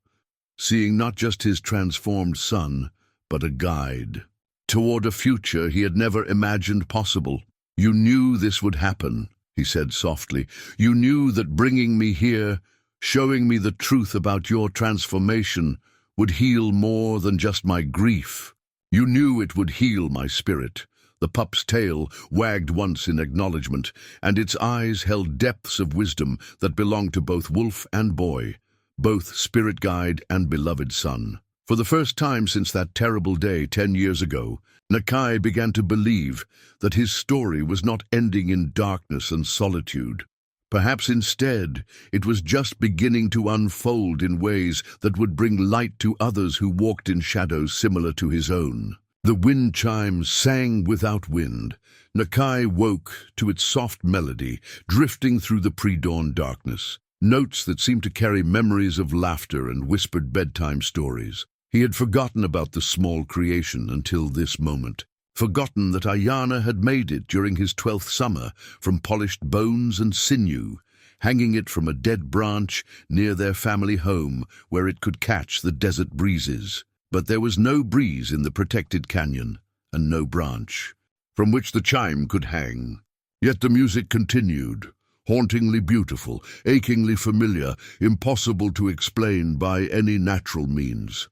seeing not just his transformed son, but a guide toward a future he had never imagined possible. You knew this would happen, he said softly. You knew that bringing me here, showing me the truth about your transformation, would heal more than just my grief. You knew it would heal my spirit. The pup's tail wagged once in acknowledgement, and its eyes held depths of wisdom that belonged to both wolf and boy, both spirit guide and beloved son. For the first time since that terrible day 10 years ago, Nakai began to believe that his story was not ending in darkness and solitude. Perhaps instead, it was just beginning to unfold in ways that would bring light to others who walked in shadows similar to his own. The wind chimes sang without wind. Nakai woke to its soft melody, drifting through the pre-dawn darkness, notes that seemed to carry memories of laughter and whispered bedtime stories. He had forgotten about the small creation until this moment, forgotten that Ayana had made it during his 12th summer from polished bones and sinew, hanging it from a dead branch near their family home where it could catch the desert breezes. But there was no breeze in the protected canyon, and no branch from which the chime could hang. Yet the music continued, hauntingly beautiful, achingly familiar, impossible to explain by any natural means.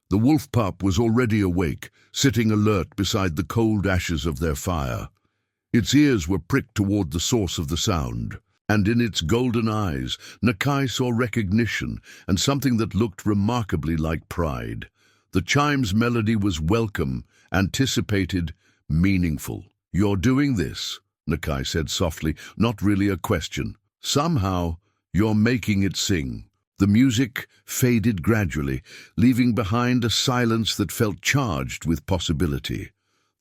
The wolf pup was already awake, sitting alert beside the cold ashes of their fire. Its ears were pricked toward the source of the sound, and in its golden eyes Nakai saw recognition and something that looked remarkably like pride. The chime's melody was welcome, anticipated, meaningful. "You're doing this," Nakai said softly, not really a question. "Somehow, you're making it sing." The music faded gradually, leaving behind a silence that felt charged with possibility.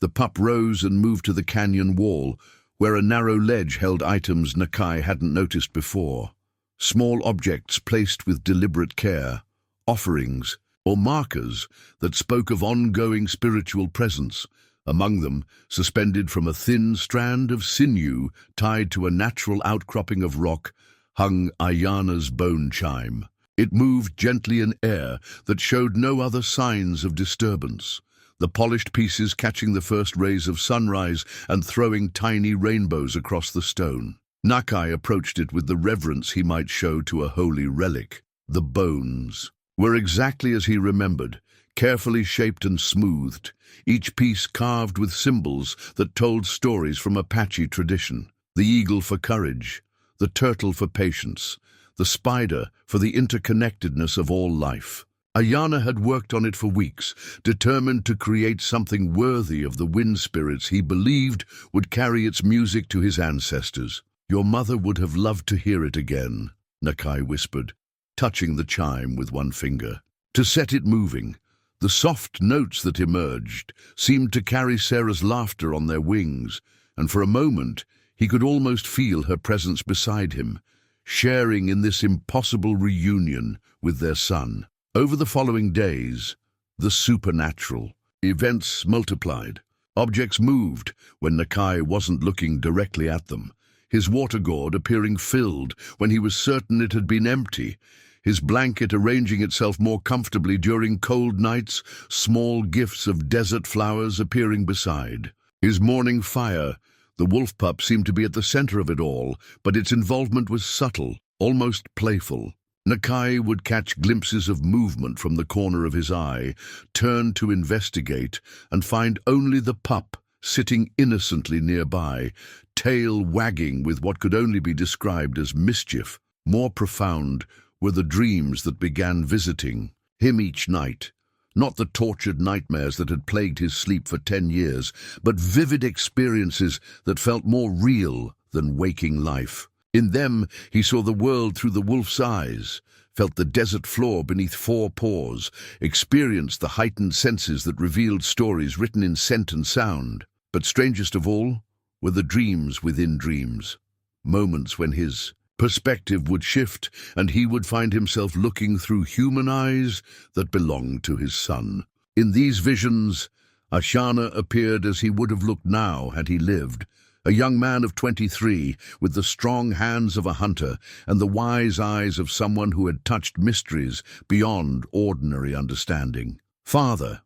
The pup rose and moved to the canyon wall, where a narrow ledge held items Nakai hadn't noticed before. Small objects placed with deliberate care, offerings, or markers that spoke of ongoing spiritual presence. Among them, suspended from a thin strand of sinew tied to a natural outcropping of rock, hung Ayana's bone chime. It moved gently in air that showed no other signs of disturbance, the polished pieces catching the first rays of sunrise and throwing tiny rainbows across the stone. Nakai approached it with the reverence he might show to a holy relic. The bones were exactly as he remembered, carefully shaped and smoothed, each piece carved with symbols that told stories from Apache tradition. The eagle for courage, the turtle for patience, the spider for the interconnectedness of all life. Ayana had worked on it for weeks, determined to create something worthy of the wind spirits he believed would carry its music to his ancestors. "Your mother would have loved to hear it again," Nakai whispered, touching the chime with one finger, to set it moving. The soft notes that emerged seemed to carry Sarah's laughter on their wings, and for a moment he could almost feel her presence beside him, sharing in this impossible reunion with their son. Over the following days, the supernatural events multiplied. Objects moved when Nakai wasn't looking directly at them, his water gourd appearing filled when he was certain it had been empty, his blanket arranging itself more comfortably during cold nights, small gifts of desert flowers appearing beside. His morning fire, the wolf pup, seemed to be at the center of it all, but its involvement was subtle, almost playful. Nakai would catch glimpses of movement from the corner of his eye, turn to investigate, and find only the pup sitting innocently nearby, tail wagging with what could only be described as mischief. More profound were the dreams that began visiting him each night. Not the tortured nightmares that had plagued his sleep for 10 years, but vivid experiences that felt more real than waking life. In them, he saw the world through the wolf's eyes, felt the desert floor beneath 4 paws, experienced the heightened senses that revealed stories written in scent and sound. But strangest of all were the dreams within dreams, moments when his perspective would shift and he would find himself looking through human eyes that belonged to his son. In these visions, Ashana appeared as he would have looked now had he lived, a young man of 23, with the strong hands of a hunter and the wise eyes of someone who had touched mysteries beyond ordinary understanding. Father,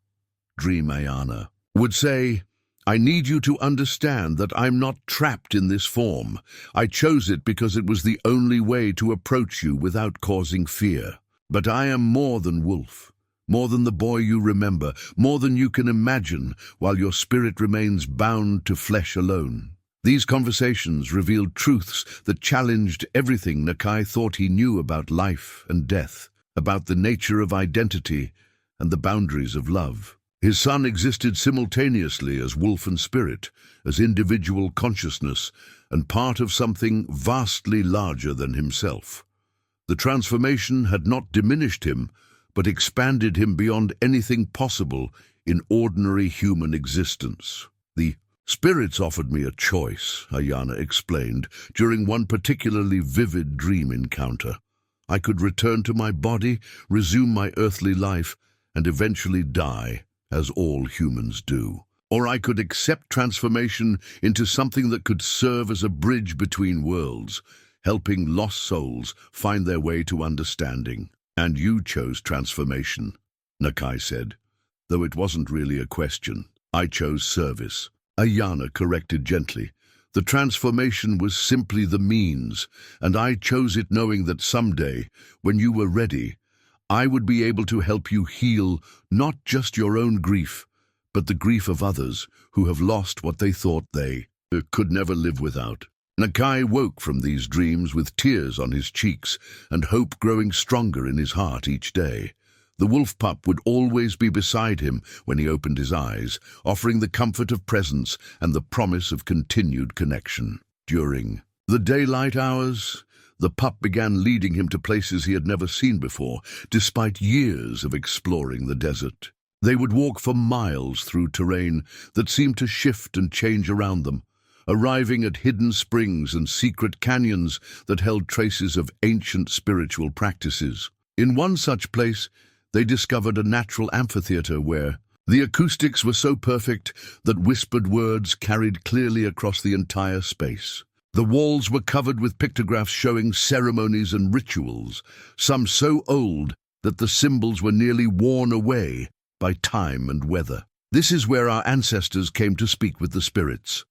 Dream Ayana, would say, I need you to understand that I'm not trapped in this form. I chose it because it was the only way to approach you without causing fear. But I am more than wolf, more than the boy you remember, more than you can imagine, while your spirit remains bound to flesh alone. These conversations revealed truths that challenged everything Nakai thought he knew about life and death, about the nature of identity and the boundaries of love. His son existed simultaneously as wolf and spirit, as individual consciousness, and part of something vastly larger than himself. The transformation had not diminished him, but expanded him beyond anything possible in ordinary human existence. The spirits offered me a choice, Ayana explained, during one particularly vivid dream encounter. I could return to my body, resume my earthly life, and eventually die, as all humans do. Or I could accept transformation into something that could serve as a bridge between worlds, helping lost souls find their way to understanding. And you chose transformation, Nakai said, though it wasn't really a question. I chose service. Ayana corrected gently. The transformation was simply the means, and I chose it knowing that someday, when you were ready, I would be able to help you heal not just your own grief, but the grief of others who have lost what they thought they could never live without. Nakai woke from these dreams with tears on his cheeks and hope growing stronger in his heart each day. The wolf pup would always be beside him when he opened his eyes, offering the comfort of presence and the promise of continued connection. During the daylight hours, the pup began leading him to places he had never seen before, despite years of exploring the desert. They would walk for miles through terrain that seemed to shift and change around them, arriving at hidden springs and secret canyons that held traces of ancient spiritual practices. In one such place, they discovered a natural amphitheater where the acoustics were so perfect that whispered words carried clearly across the entire space. The walls were covered with pictographs showing ceremonies and rituals, some so old that the symbols were nearly worn away by time and weather. This is where our ancestors came to speak with the spirits,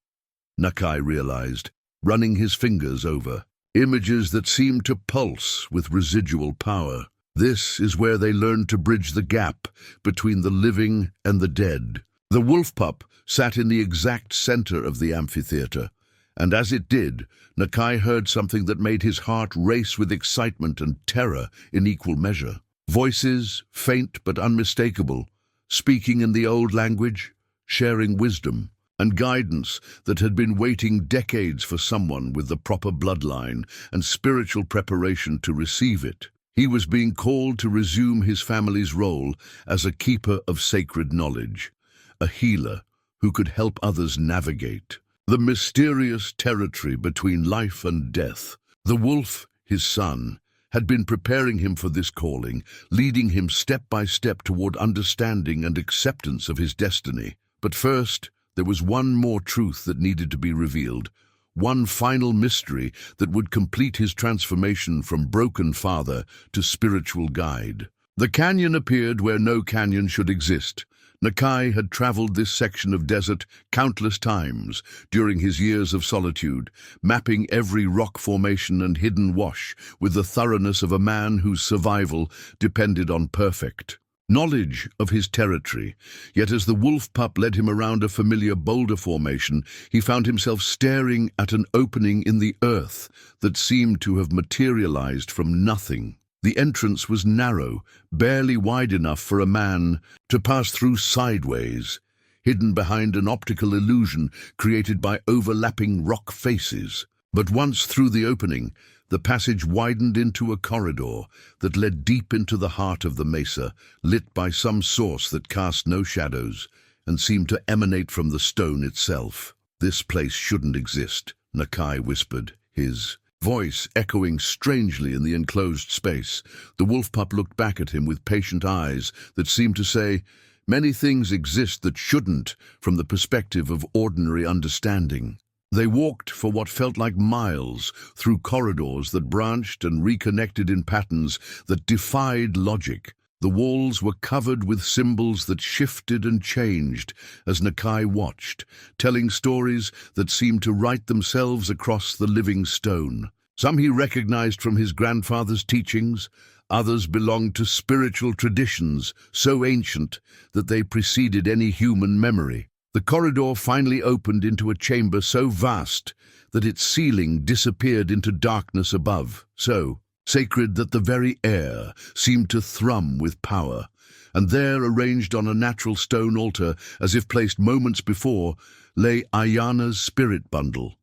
Nakai realized, running his fingers over images that seemed to pulse with residual power. This is where they learned to bridge the gap between the living and the dead. The wolf pup sat in the exact center of the amphitheater, and as it did, Nakai heard something that made his heart race with excitement and terror in equal measure. Voices, faint but unmistakable, speaking in the old language, sharing wisdom and guidance that had been waiting decades for someone with the proper bloodline and spiritual preparation to receive it. He was being called to resume his family's role as a keeper of sacred knowledge, a healer who could help others navigate the mysterious territory between life and death. The wolf, his son, had been preparing him for this calling, leading him step by step toward understanding and acceptance of his destiny. But first, there was one more truth that needed to be revealed, one final mystery that would complete his transformation from broken father to spiritual guide. The canyon appeared where no canyon should exist. Nakai had traveled this section of desert countless times during his years of solitude, mapping every rock formation and hidden wash with the thoroughness of a man whose survival depended on perfect knowledge of his territory. Yet as the wolf pup led him around a familiar boulder formation, he found himself staring at an opening in the earth that seemed to have materialized from nothing. The entrance was narrow, barely wide enough for a man to pass through sideways, hidden behind an optical illusion created by overlapping rock faces. But once through the opening, the passage widened into a corridor that led deep into the heart of the mesa, lit by some source that cast no shadows and seemed to emanate from the stone itself. "This place shouldn't exist," Nakai whispered, his voice echoing strangely in the enclosed space. The wolf pup looked back at him with patient eyes that seemed to say, "Many things exist that shouldn't, from the perspective of ordinary understanding." They walked for what felt like miles through corridors that branched and reconnected in patterns that defied logic. The walls were covered with symbols that shifted and changed as Nakai watched, telling stories that seemed to write themselves across the living stone. Some he recognized from his grandfather's teachings, others belonged to spiritual traditions so ancient that they preceded any human memory. The corridor finally opened into a chamber so vast that its ceiling disappeared into darkness above, so sacred that the very air seemed to thrum with power. And there, arranged on a natural stone altar, as if placed moments before, lay Ayana's spirit bundle.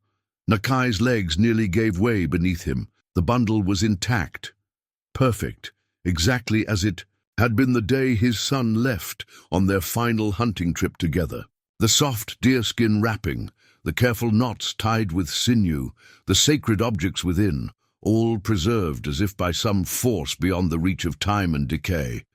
Nakai's legs nearly gave way beneath him. The bundle was intact, perfect, exactly as it had been the day his son left on their final hunting trip together. The soft deerskin wrapping, the careful knots tied with sinew, the sacred objects within, all preserved as if by some force beyond the reach of time and decay.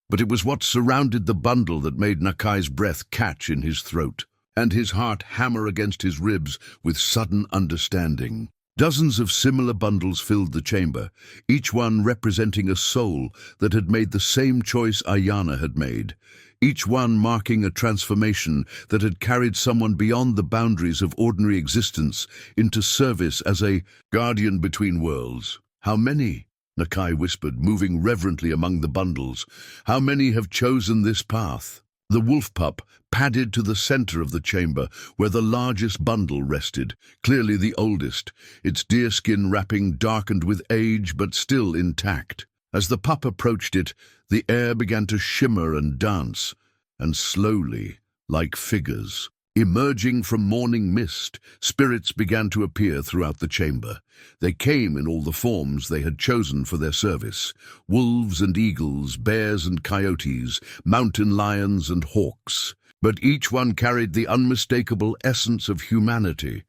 But it was what surrounded the bundle that made Nakai's breath catch in his throat, and his heart hammer against his ribs with sudden understanding. Dozens of similar bundles filled the chamber, each one representing a soul that had made the same choice Ayana had made, each one marking a transformation that had carried someone beyond the boundaries of ordinary existence into service as a guardian between worlds. "How many?" Nakai whispered, moving reverently among the bundles. "How many have chosen this path?" The wolf pup padded to the center of the chamber, where the largest bundle rested, clearly the oldest, its deerskin wrapping darkened with age but still intact. As the pup approached it, the air began to shimmer and dance, and slowly, like figures, emerging from morning mist, spirits began to appear throughout the chamber. They came in all the forms they had chosen for their service: wolves and eagles, bears and coyotes, mountain lions and hawks. But each one carried the unmistakable essence of humanity,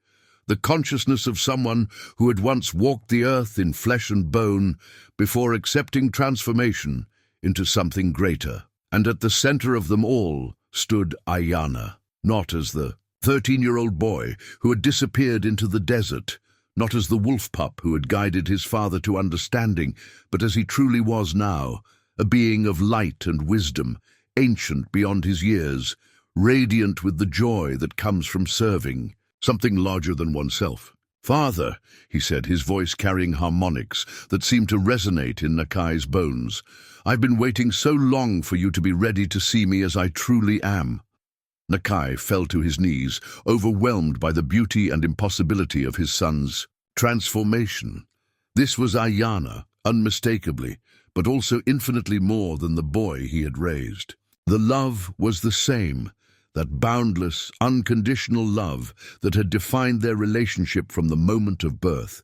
the consciousness of someone who had once walked the earth in flesh and bone before accepting transformation into something greater. And at the center of them all stood Ayana, not as the 13-year-old boy who had disappeared into the desert, not as the wolf pup who had guided his father to understanding, but as he truly was now, a being of light and wisdom, ancient beyond his years, radiant with the joy that comes from serving something larger than oneself. "Father," he said, his voice carrying harmonics that seemed to resonate in Nakai's bones, "I've been waiting so long for you to be ready to see me as I truly am." Nakai fell to his knees, overwhelmed by the beauty and impossibility of his son's transformation. This was Ayana, unmistakably, but also infinitely more than the boy he had raised. The love was the same, that boundless, unconditional love that had defined their relationship from the moment of birth.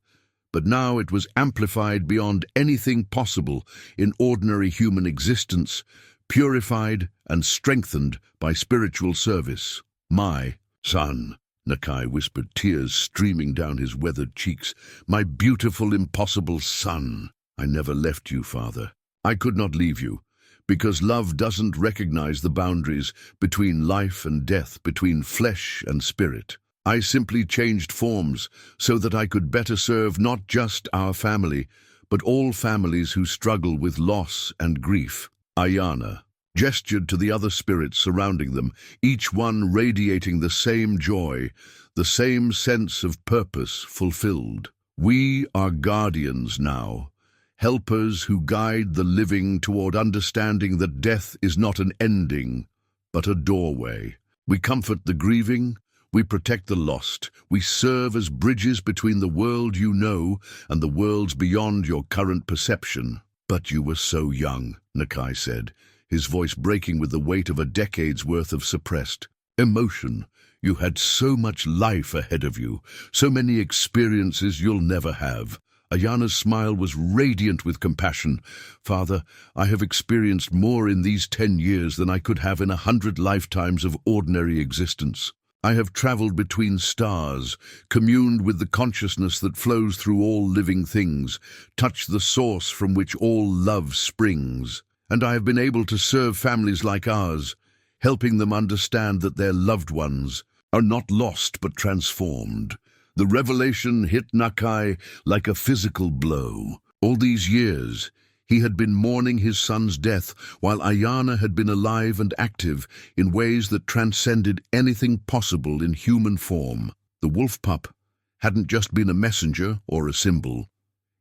But now it was amplified beyond anything possible in ordinary human existence, purified and strengthened by spiritual service. "My son," Nakai whispered, tears streaming down his weathered cheeks, "my beautiful, impossible son." I never left you, Father. I could not leave you, because love doesn't recognize the boundaries between life and death, between flesh and spirit. I simply changed forms so that I could better serve not just our family, but all families who struggle with loss and grief. Ayana gestured to the other spirits surrounding them, each one radiating the same joy, the same sense of purpose fulfilled. We are guardians now, helpers who guide the living toward understanding that death is not an ending, but a doorway. We comfort the grieving, we protect the lost, we serve as bridges between the world you know and the worlds beyond your current perception. But you were so young, Nakai said, his voice breaking with the weight of a decade's worth of suppressed emotion. You had so much life ahead of you, so many experiences you'll never have. Ayana's smile was radiant with compassion. Father, I have experienced more in these 10 years than I could have in 100 lifetimes of ordinary existence. I have traveled between stars, communed with the consciousness that flows through all living things, touched the source from which all love springs. And I have been able to serve families like ours, helping them understand that their loved ones are not lost but transformed. The revelation hit Nakai like a physical blow. All these years, he had been mourning his son's death, while Ayana had been alive and active in ways that transcended anything possible in human form. The wolf pup hadn't just been a messenger or a symbol.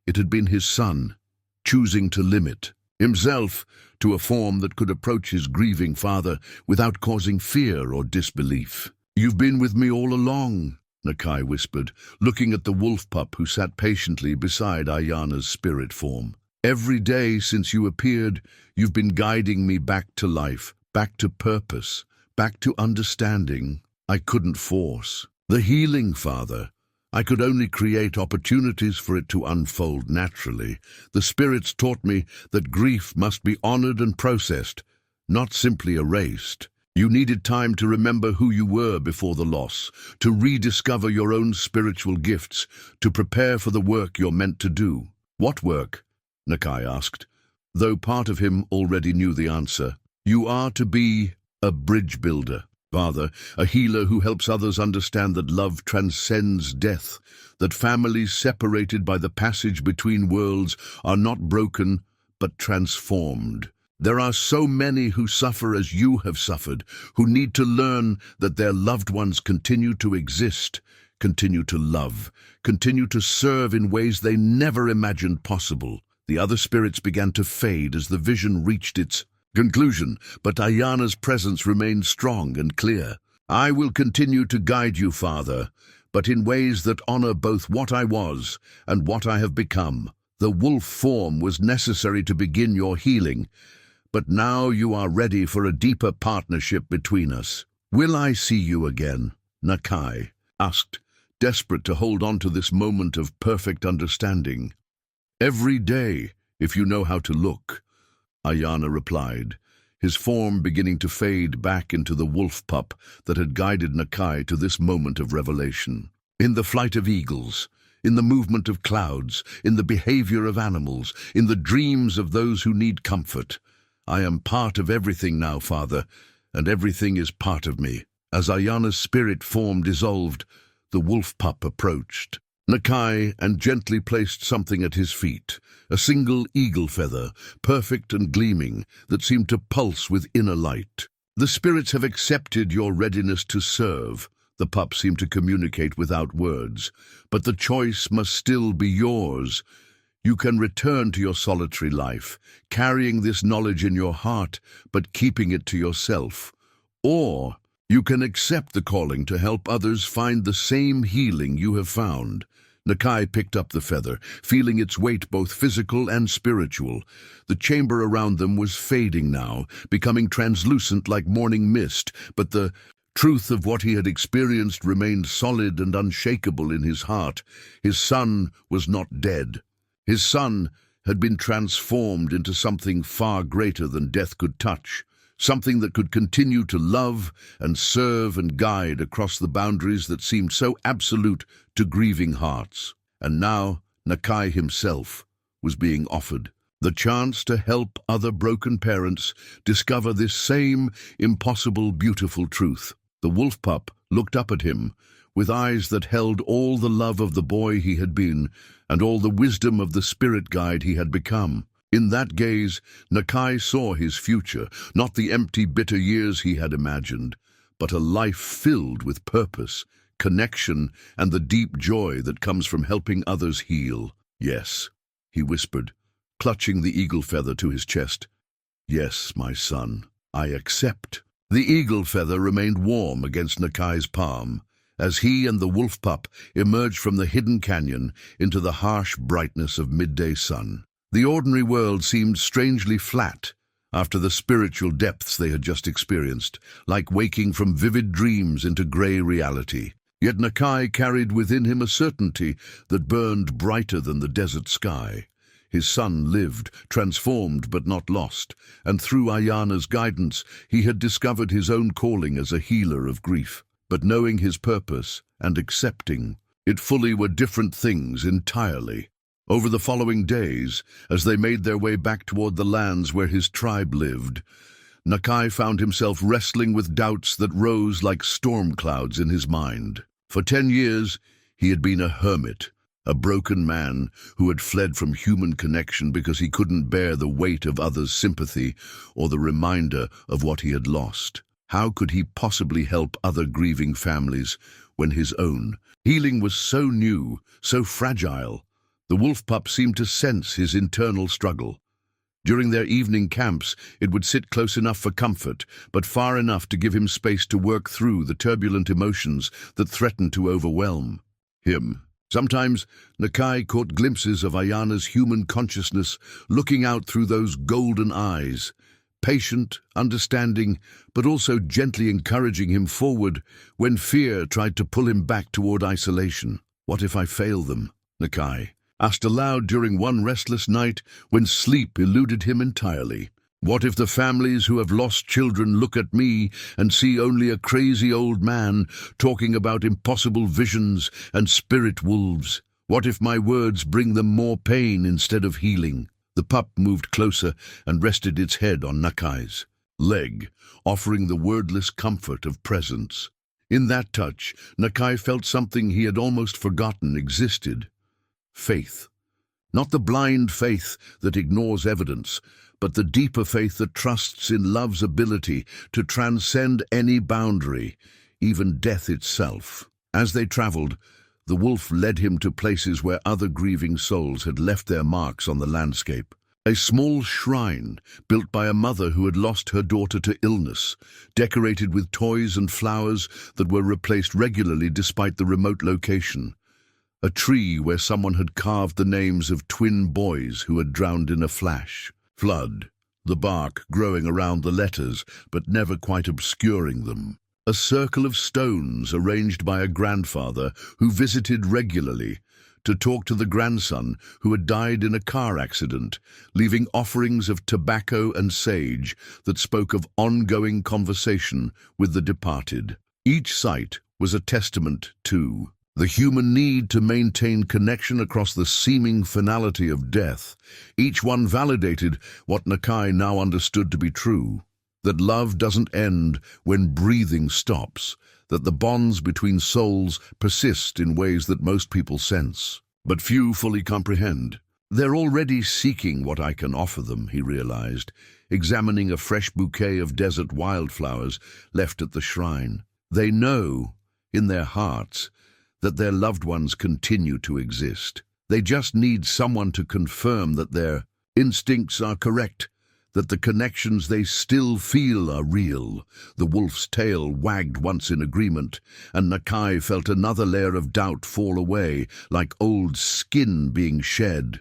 It had been his son, choosing to limit himself to a form that could approach his grieving father without causing fear or disbelief. "You've been with me all along," Nakai whispered, looking at the wolf pup who sat patiently beside Ayana's spirit form. "Every day since you appeared, you've been guiding me back to life, back to purpose, back to understanding I couldn't force. The healing, Father. I could only create opportunities for it to unfold naturally. The spirits taught me that grief must be honored and processed, not simply erased. You needed time to remember who you were before the loss, to rediscover your own spiritual gifts, to prepare for the work you're meant to do." "What work?" Nakai asked, though part of him already knew the answer. "You are to be a bridge builder, Father, a healer who helps others understand that love transcends death, that families separated by the passage between worlds are not broken but transformed. There are so many who suffer as you have suffered, who need to learn that their loved ones continue to exist, continue to love, continue to serve in ways they never imagined possible." The other spirits began to fade as the vision reached its conclusion, but Ayana's presence remained strong and clear. "I will continue to guide you, Father, but in ways that honor both what I was and what I have become. The wolf form was necessary to begin your healing, but now you are ready for a deeper partnership between us. Will I see you again?" Nakai asked, desperate to hold on to this moment of perfect understanding. "Every day, if you know how to look," Ayana replied, his form beginning to fade back into the wolf pup that had guided Nakai to this moment of revelation. "In the flight of eagles, in the movement of clouds, in the behavior of animals, in the dreams of those who need comfort. I am part of everything now, Father, and everything is part of me." As Ayana's spirit form dissolved, the wolf pup approached Nakai and gently placed something at his feet, a single eagle feather, perfect and gleaming, that seemed to pulse with inner light. "The spirits have accepted your readiness to serve," the pup seemed to communicate without words, "but the choice must still be yours. You can return to your solitary life, carrying this knowledge in your heart, but keeping it to yourself. Or you can accept the calling to help others find the same healing you have found." Nakai picked up the feather, feeling its weight both physical and spiritual. The chamber around them was fading now, becoming translucent like morning mist, but the truth of what he had experienced remained solid and unshakable in his heart. His son was not dead. His son had been transformed into something far greater than death could touch, something that could continue to love and serve and guide across the boundaries that seemed so absolute to grieving hearts. And now Nakai himself was being offered. The chance to help other broken parents discover this same impossible, beautiful truth. The wolf pup looked up at him, with eyes that held all the love of the boy he had been and all the wisdom of the spirit guide he had become. In that gaze, Nakai saw his future, not the empty, bitter years he had imagined, but a life filled with purpose, connection, and the deep joy that comes from helping others heal. "Yes," he whispered, clutching the eagle feather to his chest. "Yes, my son, I accept." The eagle feather remained warm against Nakai's palm, as he and the wolf pup emerged from the hidden canyon into the harsh brightness of midday sun. The ordinary world seemed strangely flat after the spiritual depths they had just experienced, like waking from vivid dreams into grey reality. Yet Nakai carried within him a certainty that burned brighter than the desert sky. His son lived, transformed but not lost, and through Ayana's guidance he had discovered his own calling as a healer of grief. But knowing his purpose and accepting it fully were different things entirely. Over the following days, as they made their way back toward the lands where his tribe lived, Nakai found himself wrestling with doubts that rose like storm clouds in his mind. For 10 years, he had been a hermit, a broken man who had fled from human connection because he couldn't bear the weight of others' sympathy or the reminder of what he had lost. How could he possibly help other grieving families when his own healing was so new, so fragile? The wolf pup seemed to sense his internal struggle. During their evening camps, it would sit close enough for comfort, but far enough to give him space to work through the turbulent emotions that threatened to overwhelm him. Sometimes, Nakai caught glimpses of Ayana's human consciousness looking out through those golden eyes, patient, understanding, but also gently encouraging him forward when fear tried to pull him back toward isolation. "What if I fail them?" Nakai asked aloud during one restless night when sleep eluded him entirely. "What if the families who have lost children look at me and see only a crazy old man talking about impossible visions and spirit wolves? What if my words bring them more pain instead of healing?" The pup moved closer and rested its head on Nakai's leg, offering the wordless comfort of presence. In that touch, Nakai felt something he had almost forgotten existed. Faith. Not the blind faith that ignores evidence, but the deeper faith that trusts in love's ability to transcend any boundary, even death itself. As they traveled, the wolf led him to places where other grieving souls had left their marks on the landscape. A small shrine, built by a mother who had lost her daughter to illness, decorated with toys and flowers that were replaced regularly despite the remote location. A tree where someone had carved the names of twin boys who had drowned in a flash flood, the bark growing around the letters but never quite obscuring them. A circle of stones arranged by a grandfather who visited regularly to talk to the grandson who had died in a car accident, leaving offerings of tobacco and sage that spoke of ongoing conversation with the departed. Each site was a testament to the human need to maintain connection across the seeming finality of death. Each one validated what Nakai now understood to be true, that love doesn't end when breathing stops, that the bonds between souls persist in ways that most people sense, but few fully comprehend. "They're already seeking what I can offer them," he realized, examining a fresh bouquet of desert wildflowers left at the shrine. They know, in their hearts, that their loved ones continue to exist. They just need someone to confirm that their instincts are correct, that the connections they still feel are real. The wolf's tail wagged once in agreement, and Nakai felt another layer of doubt fall away, like old skin being shed.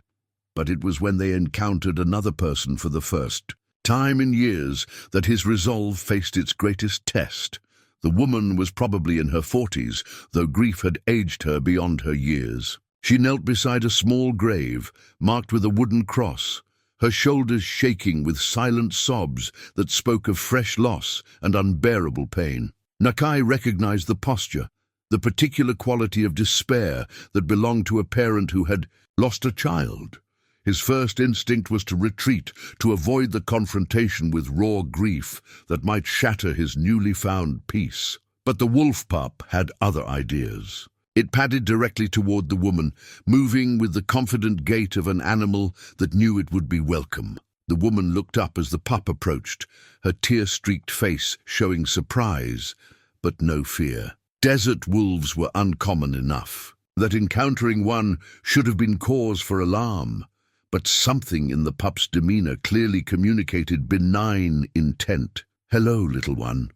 But it was when they encountered another person for the first time in years that his resolve faced its greatest test. The woman was probably in her 40s, though grief had aged her beyond her years. She knelt beside a small grave, marked with a wooden cross, her shoulders shaking with silent sobs that spoke of fresh loss and unbearable pain. Nakai recognized the posture, the particular quality of despair that belonged to a parent who had lost a child. His first instinct was to retreat, to avoid the confrontation with raw grief that might shatter his newly found peace. But the wolf pup had other ideas. It padded directly toward the woman, moving with the confident gait of an animal that knew it would be welcome. The woman looked up as the pup approached, her tear-streaked face showing surprise, but no fear. Desert wolves were uncommon enough that encountering one should have been cause for alarm. But something in the pup's demeanor clearly communicated benign intent. "Hello, little one,"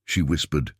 she whispered,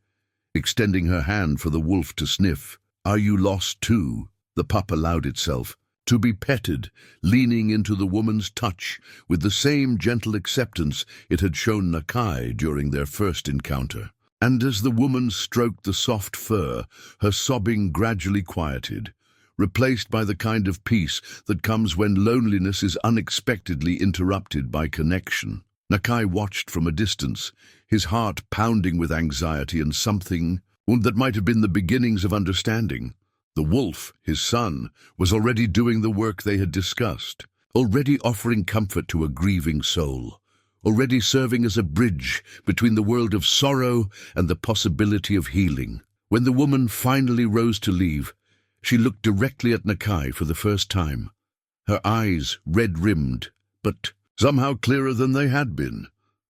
extending her hand for the wolf to sniff. "Are you lost too?" The pup allowed itself to be petted, leaning into the woman's touch with the same gentle acceptance it had shown Nakai during their first encounter. And as the woman stroked the soft fur, her sobbing gradually quieted, replaced by the kind of peace that comes when loneliness is unexpectedly interrupted by connection. Nakai watched from a distance, his heart pounding with anxiety and something that might have been the beginnings of understanding. The wolf, his son, was already doing the work they had discussed, already offering comfort to a grieving soul, already serving as a bridge between the world of sorrow and the possibility of healing. When the woman finally rose to leave, she looked directly at Nakai for the first time, her eyes red-rimmed, but somehow clearer than they had been.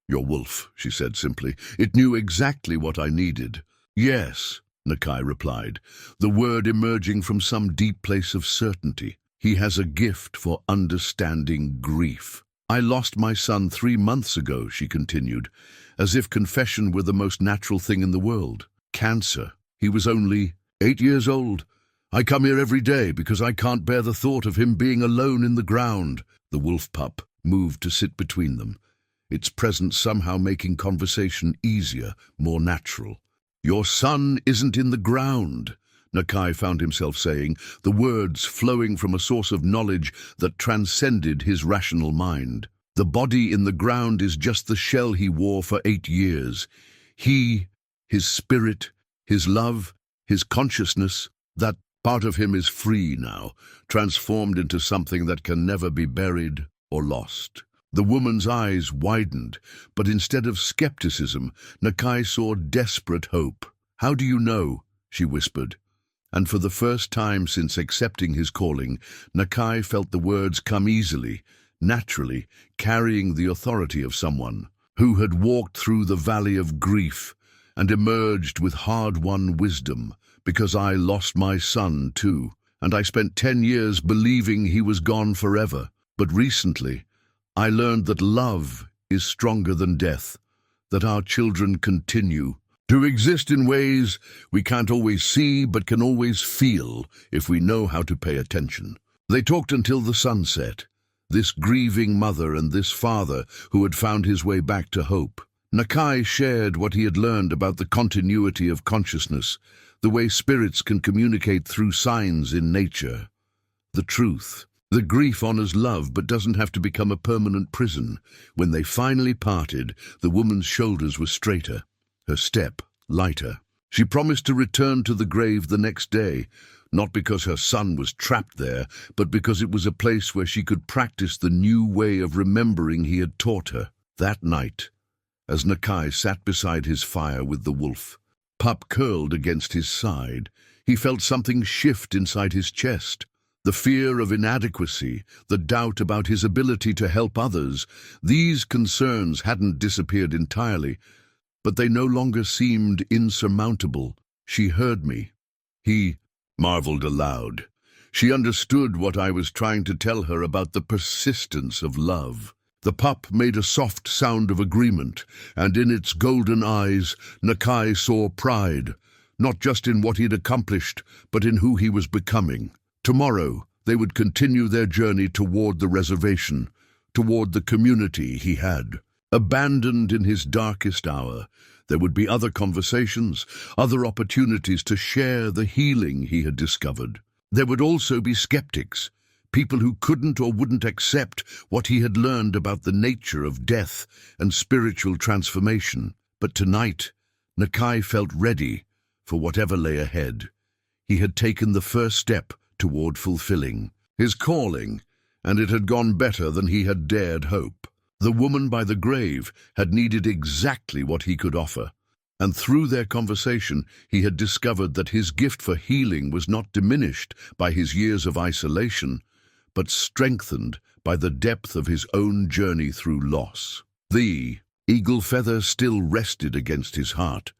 "Your wolf," she said simply. "It knew exactly what I needed." "Yes," Nakai replied, the word emerging from some deep place of certainty. "He has a gift for understanding grief." "I lost my son 3 months ago," she continued, as if confession were the most natural thing in the world. "Cancer. He was only 8 years old. I come here every day because I can't bear the thought of him being alone in the ground." The wolf pup moved to sit between them, its presence somehow making conversation easier, more natural. "Your son isn't in the ground," Nakai found himself saying, the words flowing from a source of knowledge that transcended his rational mind. "The body in the ground is just the shell he wore for 8 years. He, his spirit, his love, his consciousness, that part of him is free now, transformed into something that can never be buried or lost." The woman's eyes widened, but instead of skepticism, Nakai saw desperate hope. "How do you know?" she whispered. And for the first time since accepting his calling, Nakai felt the words come easily, naturally, carrying the authority of someone who had walked through the valley of grief and emerged with hard-won wisdom. "Because I lost my son too, and I spent 10 years believing he was gone forever. But recently, I learned that love is stronger than death, that our children continue to exist in ways we can't always see but can always feel if we know how to pay attention." They talked until the sun set, this grieving mother and this father who had found his way back to hope. Nakai shared what he had learned about the continuity of consciousness, the way spirits can communicate through signs in nature. The truth. The grief honors love but doesn't have to become a permanent prison. When they finally parted, the woman's shoulders were straighter, her step lighter. She promised to return to the grave the next day, not because her son was trapped there, but because it was a place where she could practice the new way of remembering he had taught her. That night, as Nakai sat beside his fire with the wolf, pup curled against his side, he felt something shift inside his chest. The fear of inadequacy, the doubt about his ability to help others, these concerns hadn't disappeared entirely, but they no longer seemed insurmountable. "She heard me." He marveled aloud. She understood what I was trying to tell her about the persistence of love. The pup made a soft sound of agreement, and in its golden eyes, Nakai saw pride, not just in what he'd accomplished, but in who he was becoming. Tomorrow, they would continue their journey toward the reservation, toward the community he had. Abandoned in his darkest hour, there would be other conversations, other opportunities to share the healing he had discovered. There would also be skeptics, people who couldn't or wouldn't accept what he had learned about the nature of death and spiritual transformation. But tonight, Nakai felt ready for whatever lay ahead. He had taken the first step toward fulfilling his calling, and it had gone better than he had dared hope. The woman by the grave had needed exactly what he could offer, and through their conversation he had discovered that his gift for healing was not diminished by his years of isolation, but strengthened by the depth of his own journey through loss. The eagle feather still rested against his heart,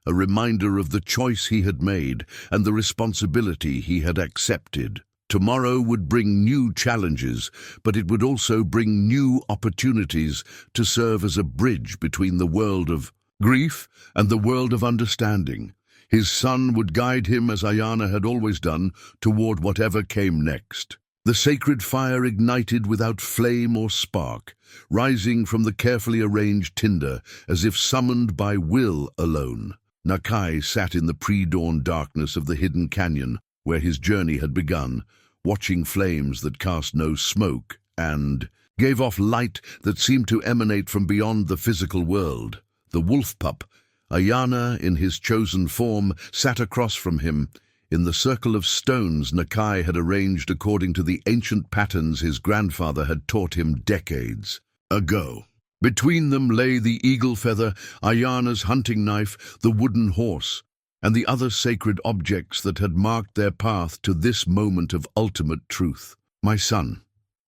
a reminder of the choice he had made and the responsibility he had accepted. Tomorrow would bring new challenges, but it would also bring new opportunities to serve as a bridge between the world of grief and the world of understanding. His son would guide him, as Ayana had always done, toward whatever came next. The sacred fire ignited without flame or spark, rising from the carefully arranged tinder as if summoned by will alone. Nakai sat in the pre-dawn darkness of the hidden canyon where his journey had begun, watching flames that cast no smoke and gave off light that seemed to emanate from beyond the physical world. The wolf pup, Ayana in his chosen form, sat across from him. In the circle of stones Nakai had arranged according to the ancient patterns his grandfather had taught him decades ago. Between them lay the eagle feather, Ayana's hunting knife, the wooden horse, and the other sacred objects that had marked their path to this moment of ultimate truth. "My son,"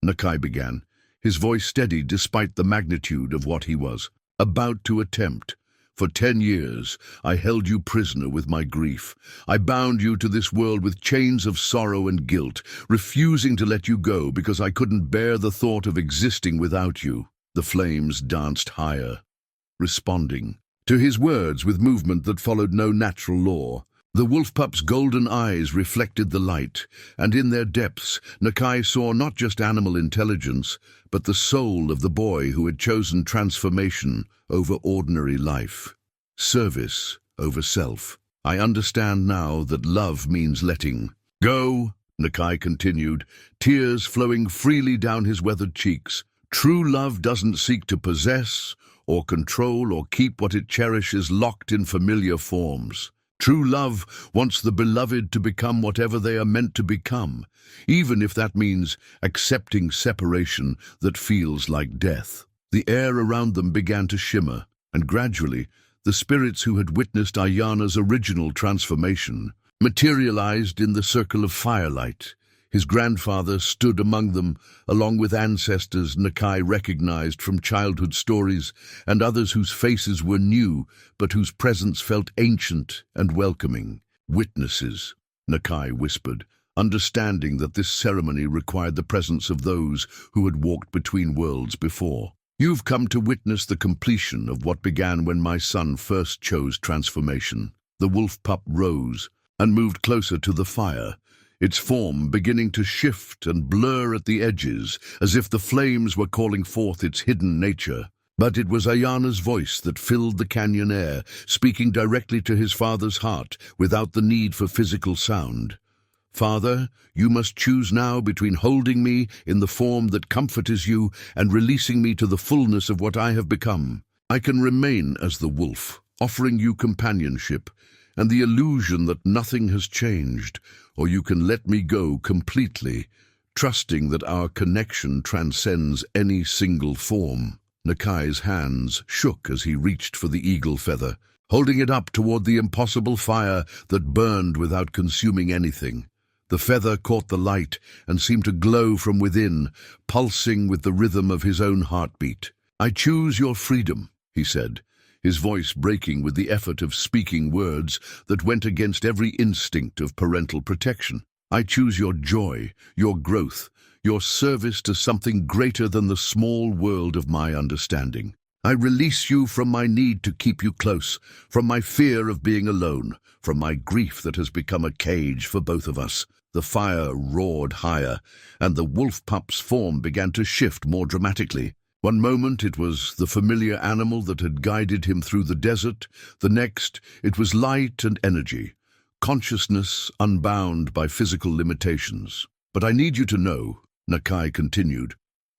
Nakai began, his voice steady despite the magnitude of what he was about to attempt. "For 10 years, I held you prisoner with my grief. I bound you to this world with chains of sorrow and guilt, refusing to let you go because I couldn't bear the thought of existing without you." The flames danced higher, responding to his words with movement that followed no natural law. The wolf pup's golden eyes reflected the light, and in their depths Nakai saw not just animal intelligence, but the soul of the boy who had chosen transformation over ordinary life, service over self. "I understand now that love means letting go," Nakai continued, tears flowing freely down his weathered cheeks. "True love doesn't seek to possess or control or keep what it cherishes locked in familiar forms. True love wants the beloved to become whatever they are meant to become, even if that means accepting separation that feels like death." The air around them began to shimmer, and gradually the spirits who had witnessed Ayana's original transformation materialized in the circle of firelight. His grandfather stood among them, along with ancestors Nakai recognized from childhood stories, and others whose faces were new, but whose presence felt ancient and welcoming. "Witnesses," Nakai whispered, understanding that this ceremony required the presence of those who had walked between worlds before. "You've come to witness the completion of what began when my son first chose transformation." The wolf pup rose and moved closer to the fire, its form beginning to shift and blur at the edges, as if the flames were calling forth its hidden nature. But it was Ayana's voice that filled the canyon air, speaking directly to his father's heart, without the need for physical sound. "Father, you must choose now between holding me in the form that comforts you and releasing me to the fullness of what I have become. I can remain as the wolf, offering you companionship and the illusion that nothing has changed, or you can let me go completely, trusting that our connection transcends any single form." Nakai's hands shook as he reached for the eagle feather, holding it up toward the impossible fire that burned without consuming anything. The feather caught the light and seemed to glow from within, pulsing with the rhythm of his own heartbeat. "I choose your freedom," he said, his voice breaking with the effort of speaking words that went against every instinct of parental protection. "I choose your joy, your growth, your service to something greater than the small world of my understanding. I release you from my need to keep you close, from my fear of being alone, from my grief that has become a cage for both of us." The fire roared higher, and the wolf pup's form began to shift more dramatically. One moment it was the familiar animal that had guided him through the desert, the next it was light and energy, consciousness unbound by physical limitations. "But I need you to know," Nakai continued,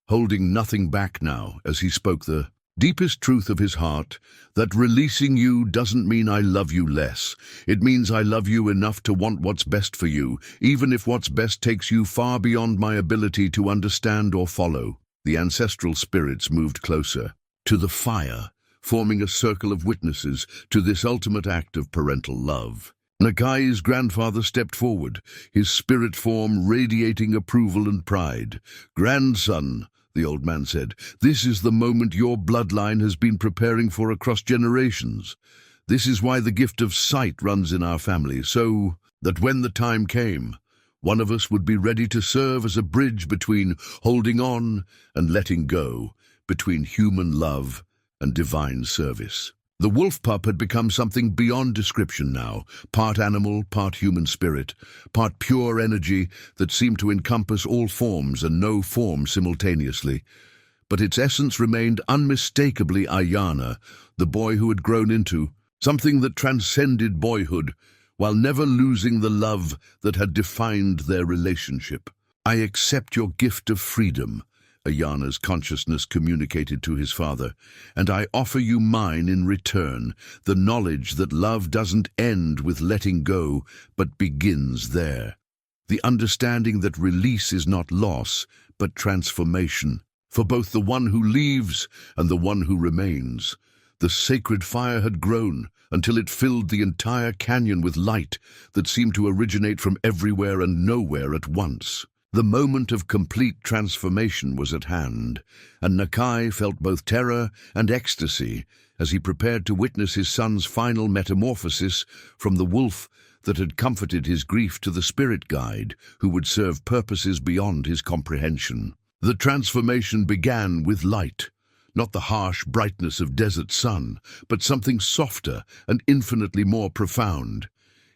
holding nothing back now as he spoke the deepest truth of his heart, that releasing you doesn't mean I love you less. It means I love you enough to want what's best for you, even if what's best takes you far beyond my ability to understand or follow. The ancestral spirits moved closer, to the fire, forming a circle of witnesses to this ultimate act of parental love. Nakai's grandfather stepped forward, his spirit form radiating approval and pride. "Grandson," the old man said, "this is the moment your bloodline has been preparing for across generations. This is why the gift of sight runs in our family, so that when the time came, one of us would be ready to serve as a bridge between holding on and letting go, between human love and divine service." The wolf pup had become something beyond description now, part animal, part human spirit, part pure energy that seemed to encompass all forms and no form simultaneously. But its essence remained unmistakably Ayana, the boy who had grown into something that transcended boyhood, while never losing the love that had defined their relationship. "I accept your gift of freedom," Ayana's consciousness communicated to his father, "and I offer you mine in return, the knowledge that love doesn't end with letting go, but begins there. The understanding that release is not loss, but transformation, for both the one who leaves and the one who remains." The sacred fire had grown until it filled the entire canyon with light that seemed to originate from everywhere and nowhere at once. The moment of complete transformation was at hand, and Nakai felt both terror and ecstasy as he prepared to witness his son's final metamorphosis from the wolf that had comforted his grief to the spirit guide who would serve purposes beyond his comprehension. The transformation began with light, not the harsh brightness of desert sun, but something softer and infinitely more profound.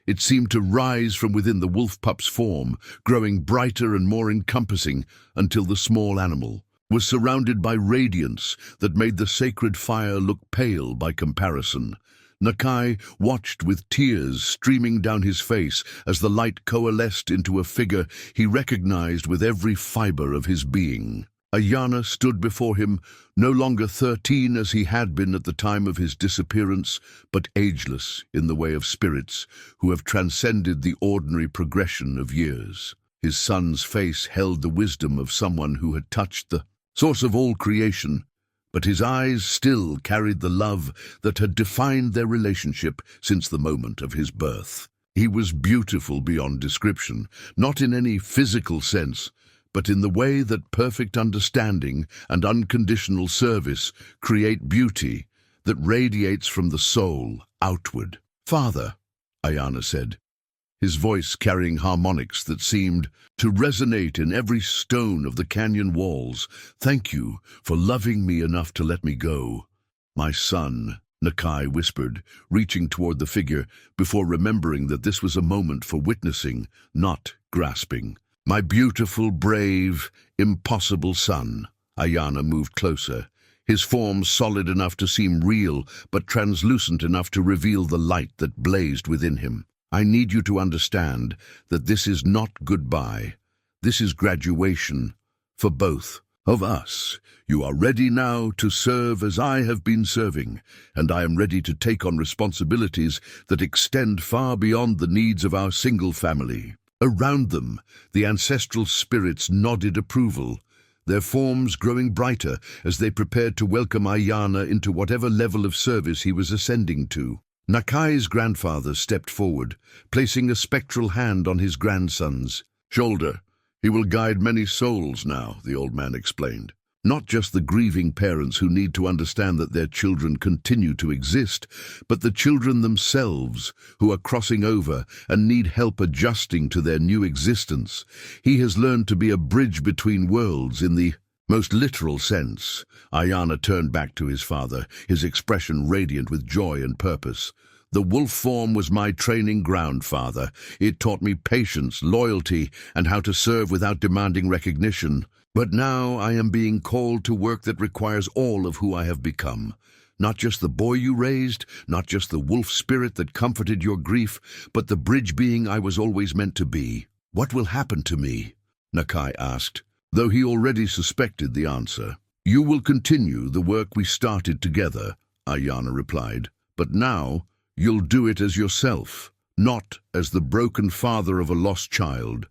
It seemed to rise from within the wolf pup's form, growing brighter and more encompassing until the small animal was surrounded by radiance that made the sacred fire look pale by comparison. Nakai watched with tears streaming down his face as the light coalesced into a figure he recognized with every fiber of his being. Ayana stood before him, no longer 13 as he had been at the time of his disappearance, but ageless in the way of spirits who have transcended the ordinary progression of years. His son's face held the wisdom of someone who had touched the source of all creation, but his eyes still carried the love that had defined their relationship since the moment of his birth. He was beautiful beyond description, not in any physical sense, but in the way that perfect understanding and unconditional service create beauty that radiates from the soul outward. "Father," Ayana said, his voice carrying harmonics that seemed to resonate in every stone of the canyon walls, "thank you for loving me enough to let me go." "My son," Nakai whispered, reaching toward the figure before remembering that this was a moment for witnessing, not grasping. "My beautiful, brave, impossible son." Ayana moved closer, his form solid enough to seem real, but translucent enough to reveal the light that blazed within him. "I need you to understand that this is not goodbye. This is graduation for both of us. You are ready now to serve as I have been serving, and I am ready to take on responsibilities that extend far beyond the needs of our single family." Around them, the ancestral spirits nodded approval, their forms growing brighter as they prepared to welcome Ayana into whatever level of service he was ascending to. Nakai's grandfather stepped forward, placing a spectral hand on his grandson's shoulder. "He will guide many souls now," the old man explained. "Not just the grieving parents who need to understand that their children continue to exist, but the children themselves who are crossing over and need help adjusting to their new existence. He has learned to be a bridge between worlds in the most literal sense." Ayana turned back to his father, his expression radiant with joy and purpose. "The wolf form was my training ground, Father. It taught me patience, loyalty, and how to serve without demanding recognition. But now I am being called to work that requires all of who I have become. Not just the boy you raised, not just the wolf spirit that comforted your grief, but the bridge being I was always meant to be." "What will happen to me?" Nakai asked, though he already suspected the answer. "You will continue the work we started together," Ayana replied. "But now you'll do it as yourself, not as the broken father of a lost child,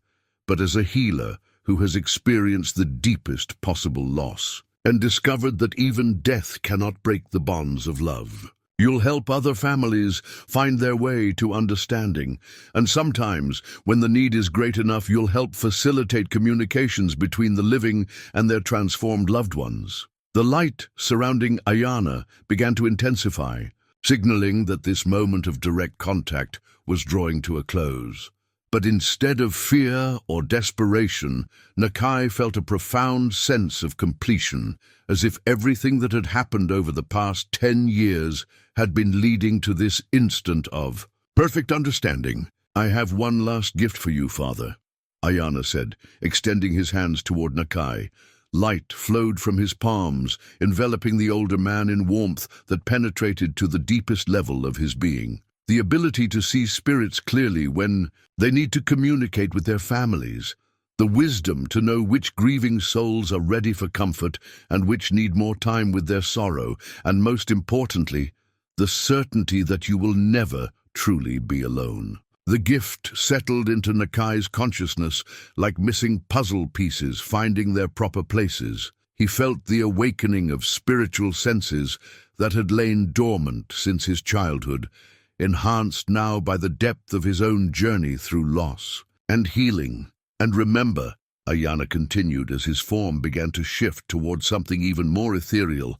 but as a healer who has experienced the deepest possible loss and discovered that even death cannot break the bonds of love. You'll help other families find their way to understanding, and sometimes, when the need is great enough, you'll help facilitate communications between the living and their transformed loved ones." The light surrounding Ayana began to intensify, signaling that this moment of direct contact was drawing to a close. But instead of fear or desperation, Nakai felt a profound sense of completion, as if everything that had happened over the past 10 years had been leading to this instant of perfect understanding. "I have one last gift for you, Father," Ayana said, extending his hands toward Nakai. Light flowed from his palms, enveloping the older man in warmth that penetrated to the deepest level of his being. The ability to see spirits clearly when they need to communicate with their families. The wisdom to know which grieving souls are ready for comfort and which need more time with their sorrow. And most importantly, the certainty that you will never truly be alone. The gift settled into Nakai's consciousness like missing puzzle pieces finding their proper places. He felt the awakening of spiritual senses that had lain dormant since his childhood, enhanced now by the depth of his own journey through loss and healing. "And remember," Ayana continued as his form began to shift toward something even more ethereal,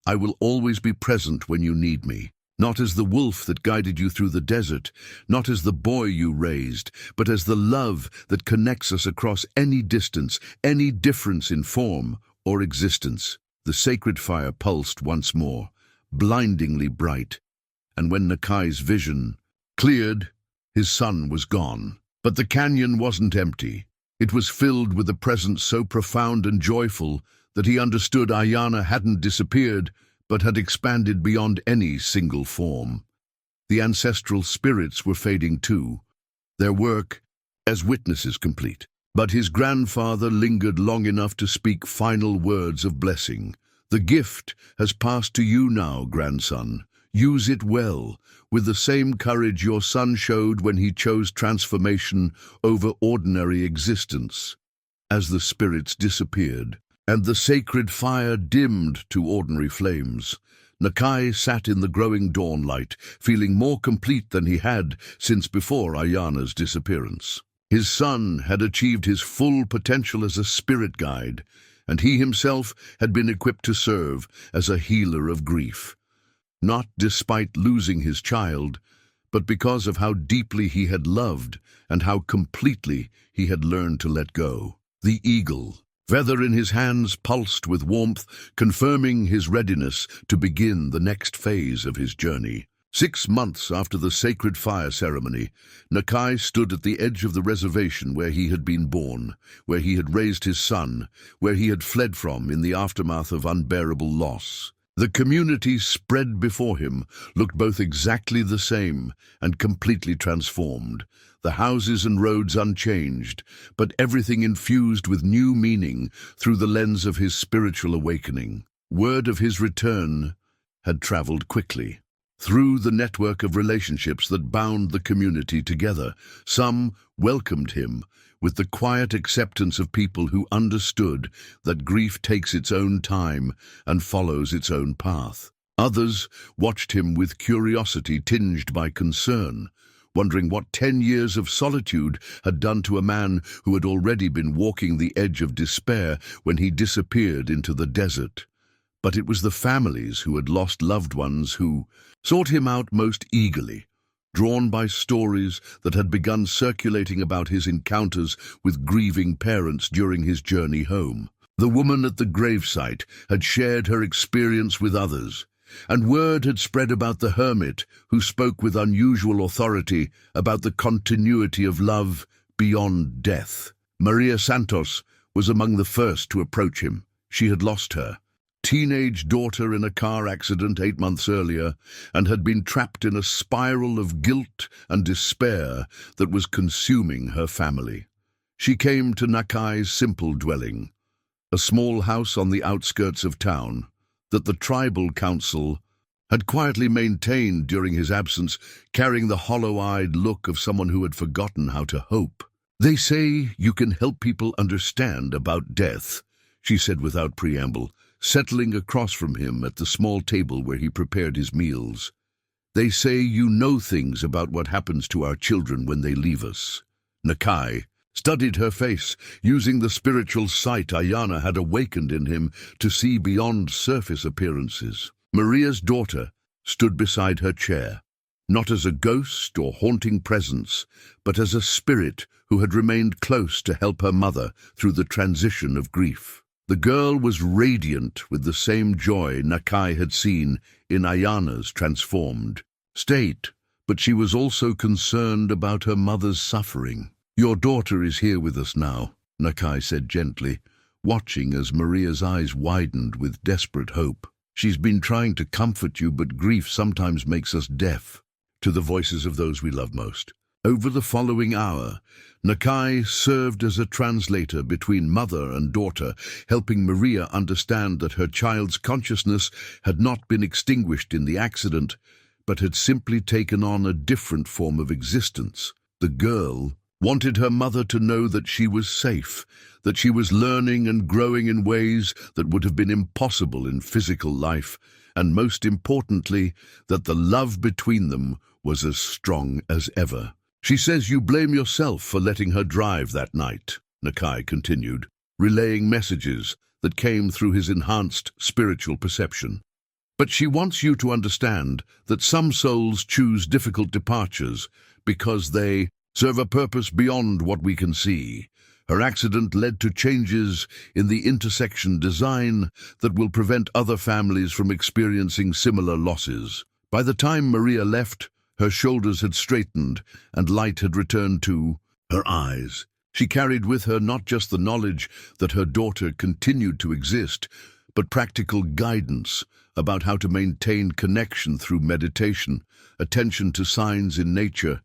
"I will always be present when you need me. Not as the wolf that guided you through the desert, not as the boy you raised, but as the love that connects us across any distance, any difference in form or existence." The sacred fire pulsed once more, blindingly bright, and when Nakai's vision cleared, his son was gone. But the canyon wasn't empty. It was filled with a presence so profound and joyful that he understood Ayana hadn't disappeared, but had expanded beyond any single form. The ancestral spirits were fading too, their work as witnesses complete. But his grandfather lingered long enough to speak final words of blessing. "The gift has passed to you now, grandson. Use it well, with the same courage your son showed when he chose transformation over ordinary existence." As the spirits disappeared, and the sacred fire dimmed to ordinary flames, Nakai sat in the growing dawnlight, feeling more complete than he had since before Ayana's disappearance. His son had achieved his full potential as a spirit guide, and he himself had been equipped to serve as a healer of grief. Not despite losing his child, but because of how deeply he had loved and how completely he had learned to let go. The eagle, feather in his hands, pulsed with warmth, confirming his readiness to begin the next phase of his journey. 6 months after the sacred fire ceremony, Nakai stood at the edge of the reservation where he had been born, where he had raised his son, where he had fled from in the aftermath of unbearable loss. The community spread before him looked both exactly the same and completely transformed, the houses and roads unchanged, but everything infused with new meaning through the lens of his spiritual awakening. Word of his return had traveled quickly. Through the network of relationships that bound the community together, some welcomed him with the quiet acceptance of people who understood that grief takes its own time and follows its own path. Others watched him with curiosity tinged by concern, wondering what 10 years of solitude had done to a man who had already been walking the edge of despair when he disappeared into the desert. But it was the families who had lost loved ones who sought him out most eagerly, drawn by stories that had begun circulating about his encounters with grieving parents during his journey home. The woman at the gravesite had shared her experience with others, and word had spread about the hermit who spoke with unusual authority about the continuity of love beyond death. Maria Santos was among the first to approach him. She had lost her teenage daughter in a car accident 8 months earlier and had been trapped in a spiral of guilt and despair that was consuming her family. She came to Nakai's simple dwelling, a small house on the outskirts of town, that the tribal council had quietly maintained during his absence, carrying the hollow-eyed look of someone who had forgotten how to hope. "They say you can help people understand about death," she said without preamble, settling across from him at the small table where he prepared his meals. "They say you know things about what happens to our children when they leave us." Nakai studied her face, using the spiritual sight Ayana had awakened in him to see beyond surface appearances. Maria's daughter stood beside her chair, not as a ghost or haunting presence, but as a spirit who had remained close to help her mother through the transition of grief. The girl was radiant with the same joy Nakai had seen in Ayana's transformed state, but she was also concerned about her mother's suffering. "Your daughter is here with us now," Nakai said gently, watching as Maria's eyes widened with desperate hope. "She's been trying to comfort you, but grief sometimes makes us deaf to the voices of those we love most." Over the following hour, Nakai served as a translator between mother and daughter, helping Maria understand that her child's consciousness had not been extinguished in the accident, but had simply taken on a different form of existence. The girl wanted her mother to know that she was safe, that she was learning and growing in ways that would have been impossible in physical life, and most importantly, that the love between them was as strong as ever. "She says you blame yourself for letting her drive that night," Nakai continued, relaying messages that came through his enhanced spiritual perception. "But she wants you to understand that some souls choose difficult departures because they serve a purpose beyond what we can see. Her accident led to changes in the intersection design that will prevent other families from experiencing similar losses." By the time Maria left, her shoulders had straightened and light had returned to her eyes. She carried with her not just the knowledge that her daughter continued to exist, but practical guidance about how to maintain connection through meditation, attention to signs in nature,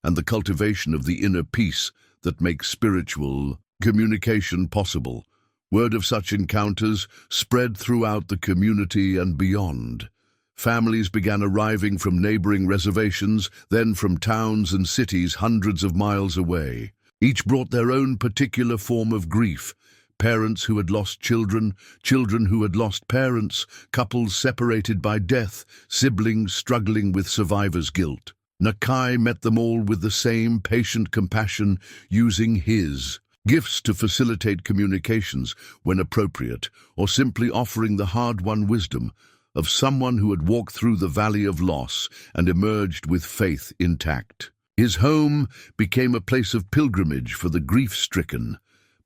and the cultivation of the inner peace that makes spiritual communication possible. Word of such encounters spread throughout the community and beyond. Families began arriving from neighboring reservations, then from towns and cities hundreds of miles away. Each brought their own particular form of grief. Parents who had lost children, children who had lost parents, couples separated by death, siblings struggling with survivor's guilt. Nakai met them all with the same patient compassion, using his gifts to facilitate communications when appropriate, or simply offering the hard-won wisdom of someone who had walked through the valley of loss and emerged with faith intact. His home became a place of pilgrimage for the grief-stricken,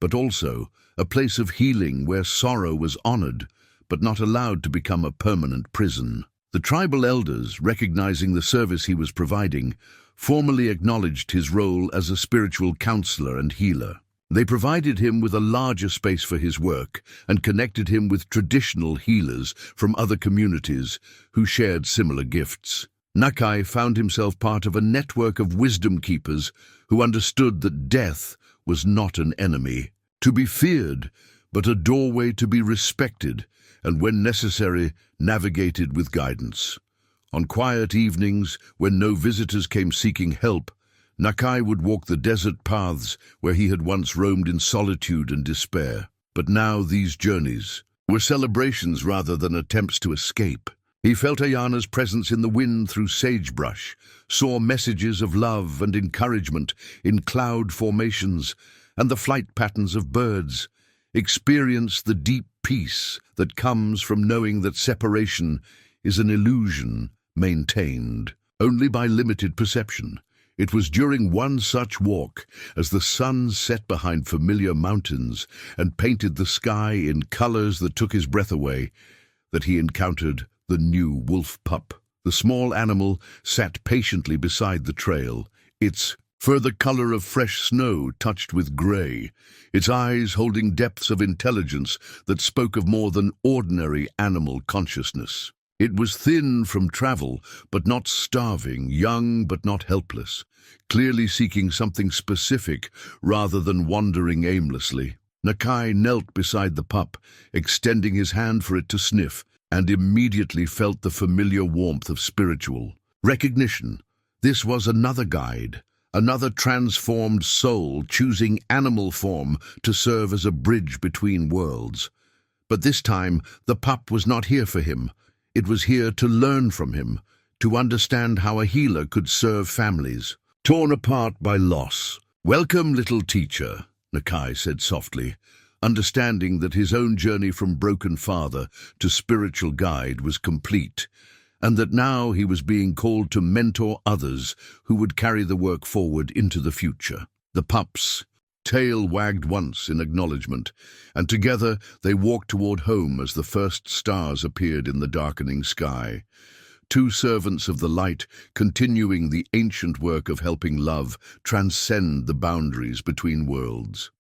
but also a place of healing where sorrow was honored, but not allowed to become a permanent prison. The tribal elders, recognizing the service he was providing, formally acknowledged his role as a spiritual counselor and healer. They provided him with a larger space for his work and connected him with traditional healers from other communities who shared similar gifts. Nakai found himself part of a network of wisdom keepers who understood that death was not an enemy to be feared, but a doorway to be respected, and when necessary, navigated with guidance. On quiet evenings, when no visitors came seeking help, Nakai would walk the desert paths where he had once roamed in solitude and despair. But now these journeys were celebrations rather than attempts to escape. He felt Ayana's presence in the wind through sagebrush, saw messages of love and encouragement in cloud formations and the flight patterns of birds, experienced the deep peace that comes from knowing that separation is an illusion maintained only by limited perception. It was during one such walk, as the sun set behind familiar mountains and painted the sky in colors that took his breath away, that he encountered the new wolf pup. The small animal sat patiently beside the trail, its fur the color of fresh snow touched with gray, its eyes holding depths of intelligence that spoke of more than ordinary animal consciousness. It was thin from travel, but not starving, young but not helpless, clearly seeking something specific rather than wandering aimlessly. Nakai knelt beside the pup, extending his hand for it to sniff, and immediately felt the familiar warmth of spiritual recognition. This was another guide, another transformed soul choosing animal form to serve as a bridge between worlds. But this time, the pup was not here for him. It was here to learn from him, to understand how a healer could serve families torn apart by loss. "Welcome, little teacher," Nakai said softly, understanding that his own journey from broken father to spiritual guide was complete, and that now he was being called to mentor others who would carry the work forward into the future. The pup's tail wagged once in acknowledgement, and together they walked toward home as the first stars appeared in the darkening sky. Two servants of the light, continuing the ancient work of helping love transcend the boundaries between worlds.